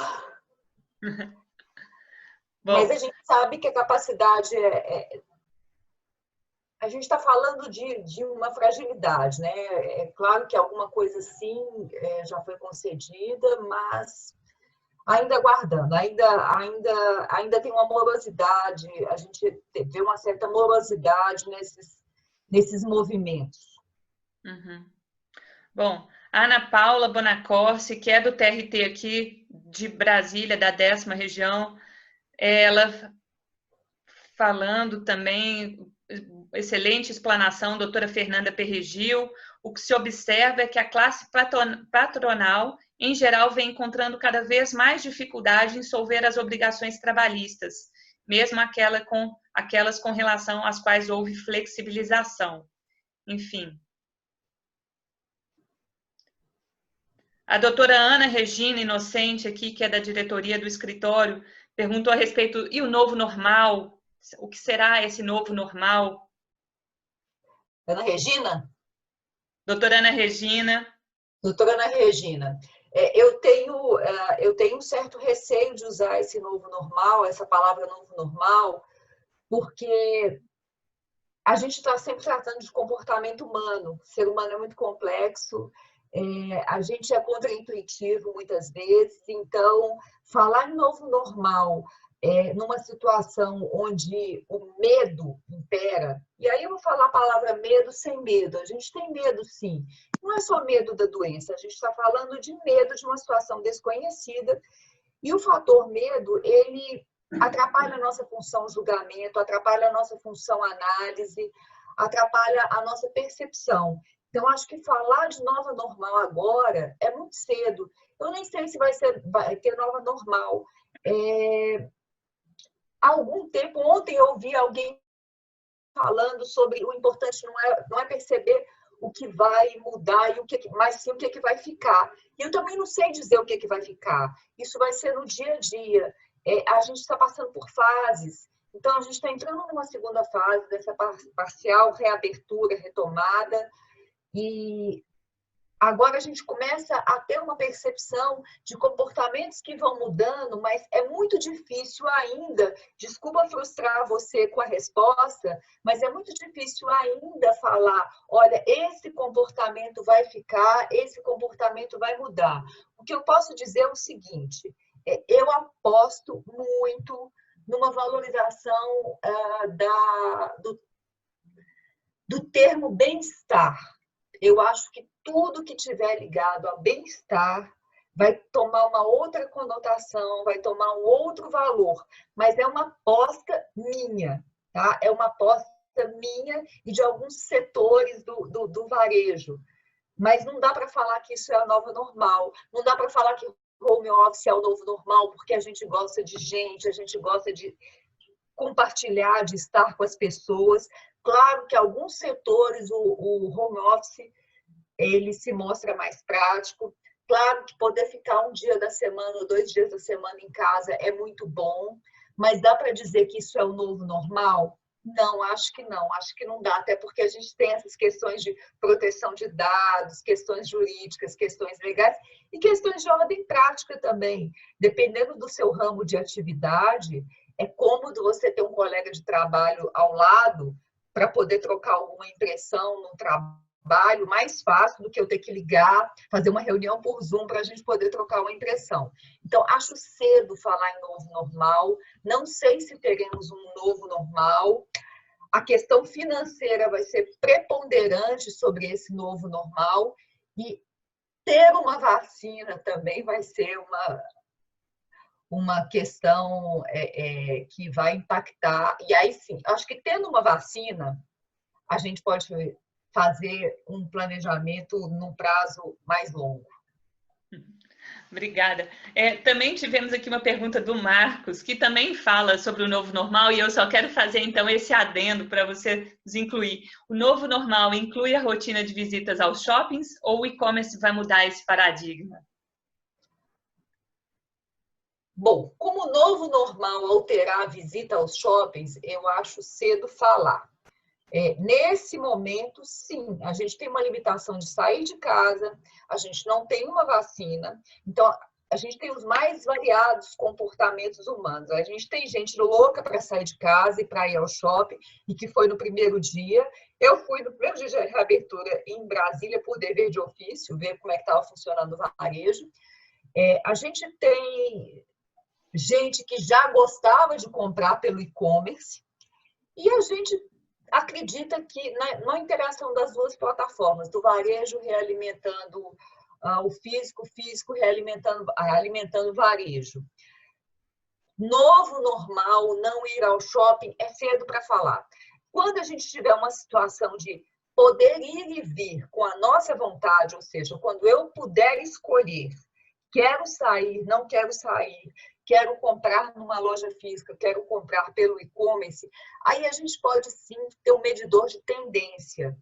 Bom, mas a gente sabe que a capacidade a gente está falando de uma fragilidade, né? É claro que alguma coisa sim já foi concedida, mas ainda aguardando, ainda tem uma morosidade, a gente vê uma certa morosidade nesses movimentos. Uhum. Bom, a Ana Paula Bonacorsi, que é do TRT aqui de Brasília, da 10ª região, ela falando também, excelente explanação, doutora Fernanda Perregil. O que se observa é que a classe patronal, em geral, vem encontrando cada vez mais dificuldade em solver as obrigações trabalhistas, mesmo aquelas com relação às quais houve flexibilização. Enfim. A doutora Ana Regina Inocente, aqui, que é da diretoria do escritório, perguntou a respeito, e o novo normal? O que será esse novo normal? Ana Regina? Doutora Ana Regina. Doutora Ana Regina, eu tenho um certo receio de usar esse novo normal, essa palavra novo normal, porque a gente está sempre tratando de comportamento humano. O ser humano é muito complexo, a gente é contraintuitivo muitas vezes, então falar em novo normal numa situação onde o medo impera, e aí eu vou falar a palavra medo sem medo. A gente tem medo, sim. Não é só medo da doença, a gente está falando de medo de uma situação desconhecida. E o fator medo, ele atrapalha a nossa função julgamento, atrapalha a nossa função análise, atrapalha a nossa percepção. Então, acho que falar de nova normal agora é muito cedo. Eu nem sei se vai ter nova normal. Há algum tempo, ontem eu ouvi alguém falando sobre o importante não é perceber o que vai mudar, mas sim o que vai ficar. E eu também não sei dizer o que vai ficar. Isso vai ser no dia a dia. A gente está passando por fases. Então, a gente está entrando numa segunda fase dessa parcial reabertura, retomada. E agora a gente começa a ter uma percepção de comportamentos que vão mudando, mas é muito difícil ainda, desculpa frustrar você com a resposta, mas é muito difícil ainda falar, olha, esse comportamento vai ficar, esse comportamento vai mudar. O que eu posso dizer é o seguinte, eu aposto muito numa valorização do termo bem-estar. Eu acho que tudo que tiver ligado a bem-estar vai tomar uma outra conotação, vai tomar um outro valor, mas é uma aposta minha, tá? É uma aposta minha e de alguns setores do varejo. Mas não dá para falar que isso é a nova normal, não dá para falar que home office é o novo normal, porque a gente gosta de gente, a gente gosta de compartilhar, de estar com as pessoas. Claro que alguns setores o home office ele se mostra mais prático. Claro que poder ficar um dia da semana ou 2 dias da semana em casa é muito bom, mas dá para dizer que isso é o novo normal? Não, acho que não. Acho que não dá, até porque a gente tem essas questões de proteção de dados, questões jurídicas, questões legais e questões de ordem prática também. Dependendo do seu ramo de atividade, é cômodo você ter um colega de trabalho ao lado para poder trocar alguma impressão no trabalho, mais fácil do que eu ter que ligar, fazer uma reunião por Zoom para a gente poder trocar uma impressão. Então, acho cedo falar em novo normal, não sei se teremos um novo normal. A questão financeira vai ser preponderante sobre esse novo normal e ter uma vacina também vai ser uma questão que vai impactar. E aí sim, acho que tendo uma vacina, a gente pode fazer um planejamento num prazo mais longo. Obrigada. Também tivemos aqui uma pergunta do Marcos, que também fala sobre o novo normal, e eu só quero fazer, então, esse adendo para você nos incluir. O novo normal inclui a rotina de visitas aos shoppings ou o e-commerce vai mudar esse paradigma? Bom, como o novo normal alterar a visita aos shoppings, eu acho cedo falar. Nesse momento, sim, a gente tem uma limitação de sair de casa, a gente não tem uma vacina, então a gente tem os mais variados comportamentos humanos. A gente tem gente louca para sair de casa e para ir ao shopping, e que foi no primeiro dia. Eu fui no primeiro dia de reabertura em Brasília por dever de ofício, ver como é que estava funcionando o varejo. A gente tem gente que já gostava de comprar pelo e-commerce, e a gente acredita que na interação das duas plataformas, do varejo realimentando o físico alimentando o varejo. Novo normal, não ir ao shopping, é cedo para falar. Quando a gente tiver uma situação de poder ir e vir com a nossa vontade, ou seja, quando eu puder escolher, quero sair, não quero sair, quero comprar numa loja física, quero comprar pelo e-commerce, aí a gente pode sim ter um medidor de tendência.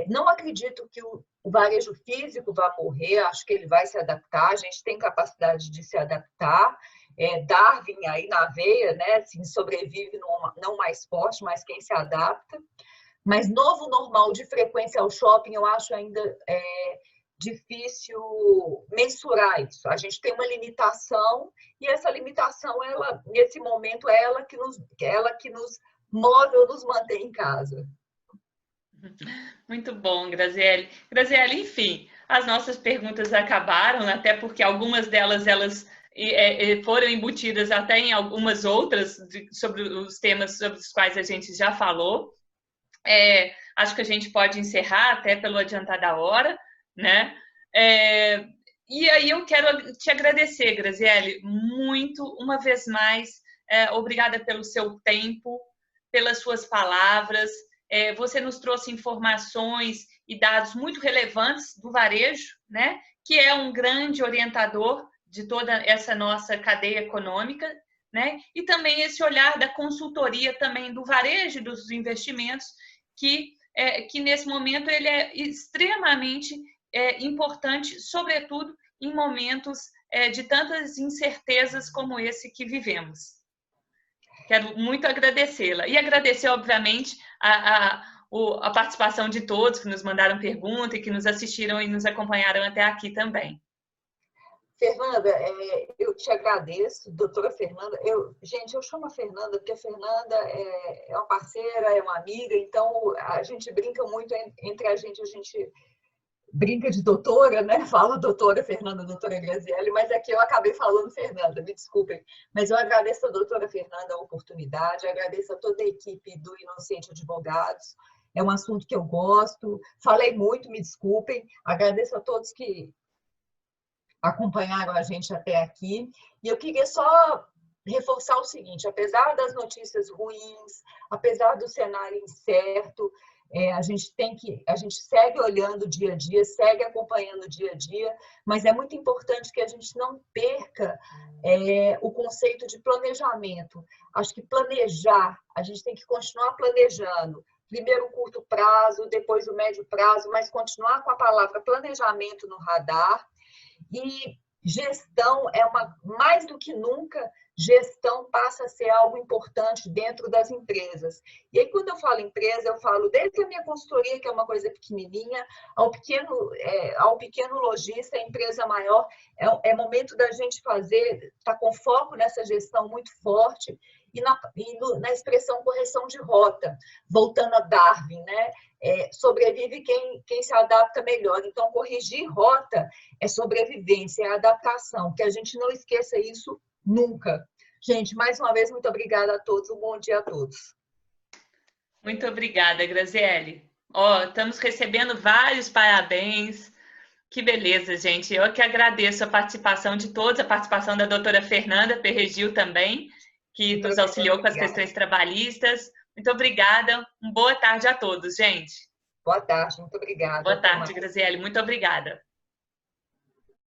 Não acredito que o varejo físico vá morrer, acho que ele vai se adaptar, a gente tem capacidade de se adaptar. Darwin aí na veia, né? Assim, sobrevive não mais forte, mas quem se adapta. Mas novo normal de frequência ao shopping, eu acho ainda difícil mensurar isso. A gente tem uma limitação e essa limitação, nesse momento, é ela que nos move ou nos mantém em casa. Muito bom, Graziele. Graziele, enfim, as nossas perguntas acabaram, até porque algumas delas elas foram embutidas até em algumas outras sobre os temas sobre os quais a gente já falou. Acho que a gente pode encerrar até pelo adiantar da hora, né? E aí eu quero te agradecer, Graziele, muito, uma vez mais, obrigada pelo seu tempo, pelas suas palavras. Você nos trouxe informações e dados muito relevantes do varejo, né? Que é um grande orientador de toda essa nossa cadeia econômica, né? E também esse olhar da consultoria também do varejo e dos investimentos, que nesse momento ele é extremamente importante, sobretudo em momentos de tantas incertezas como esse que vivemos. Quero muito agradecê-la. E agradecer, obviamente, a participação de todos que nos mandaram pergunta e que nos assistiram e nos acompanharam até aqui também. Fernanda, eu te agradeço, doutora Fernanda. Gente, eu chamo a Fernanda porque a Fernanda é uma parceira, é uma amiga, então a gente brinca muito entre a gente brinca de doutora, né? Fala doutora Fernanda, doutora Graziele, mas aqui eu acabei falando Fernanda, me desculpem. Mas eu agradeço a doutora Fernanda a oportunidade, agradeço a toda a equipe do Inocente Advogados. É um assunto que eu gosto, falei muito, me desculpem. Agradeço a todos que acompanharam a gente até aqui. E eu queria só reforçar o seguinte, apesar das notícias ruins, apesar do cenário incerto, a gente segue olhando dia a dia, segue acompanhando o dia a dia, mas é muito importante que a gente não perca o conceito de planejamento. Acho que planejar, a gente tem que continuar planejando. Primeiro o curto prazo, depois o médio prazo, mas continuar com a palavra planejamento no radar. E gestão mais do que nunca, gestão passa a ser algo importante dentro das empresas. E aí, quando eu falo empresa, eu falo desde a minha consultoria, que é uma coisa pequenininha, ao pequeno lojista, a empresa maior. É momento da gente estar com foco nessa gestão muito forte e na expressão correção de rota, voltando a Darwin, né? Sobrevive quem se adapta melhor. Então, corrigir rota é sobrevivência, é adaptação, que a gente não esqueça isso nunca. Gente, mais uma vez, muito obrigada a todos, um bom dia a todos. Muito obrigada, Graziele. Estamos recebendo vários parabéns. Que beleza, gente. Eu que agradeço a participação de todos, a participação da doutora Fernanda Perregil também, que nos auxiliou com as questões trabalhistas. Muito obrigada. Uma boa tarde a todos, gente. Boa tarde, muito obrigada. Boa tarde, Graziele. Muito obrigada.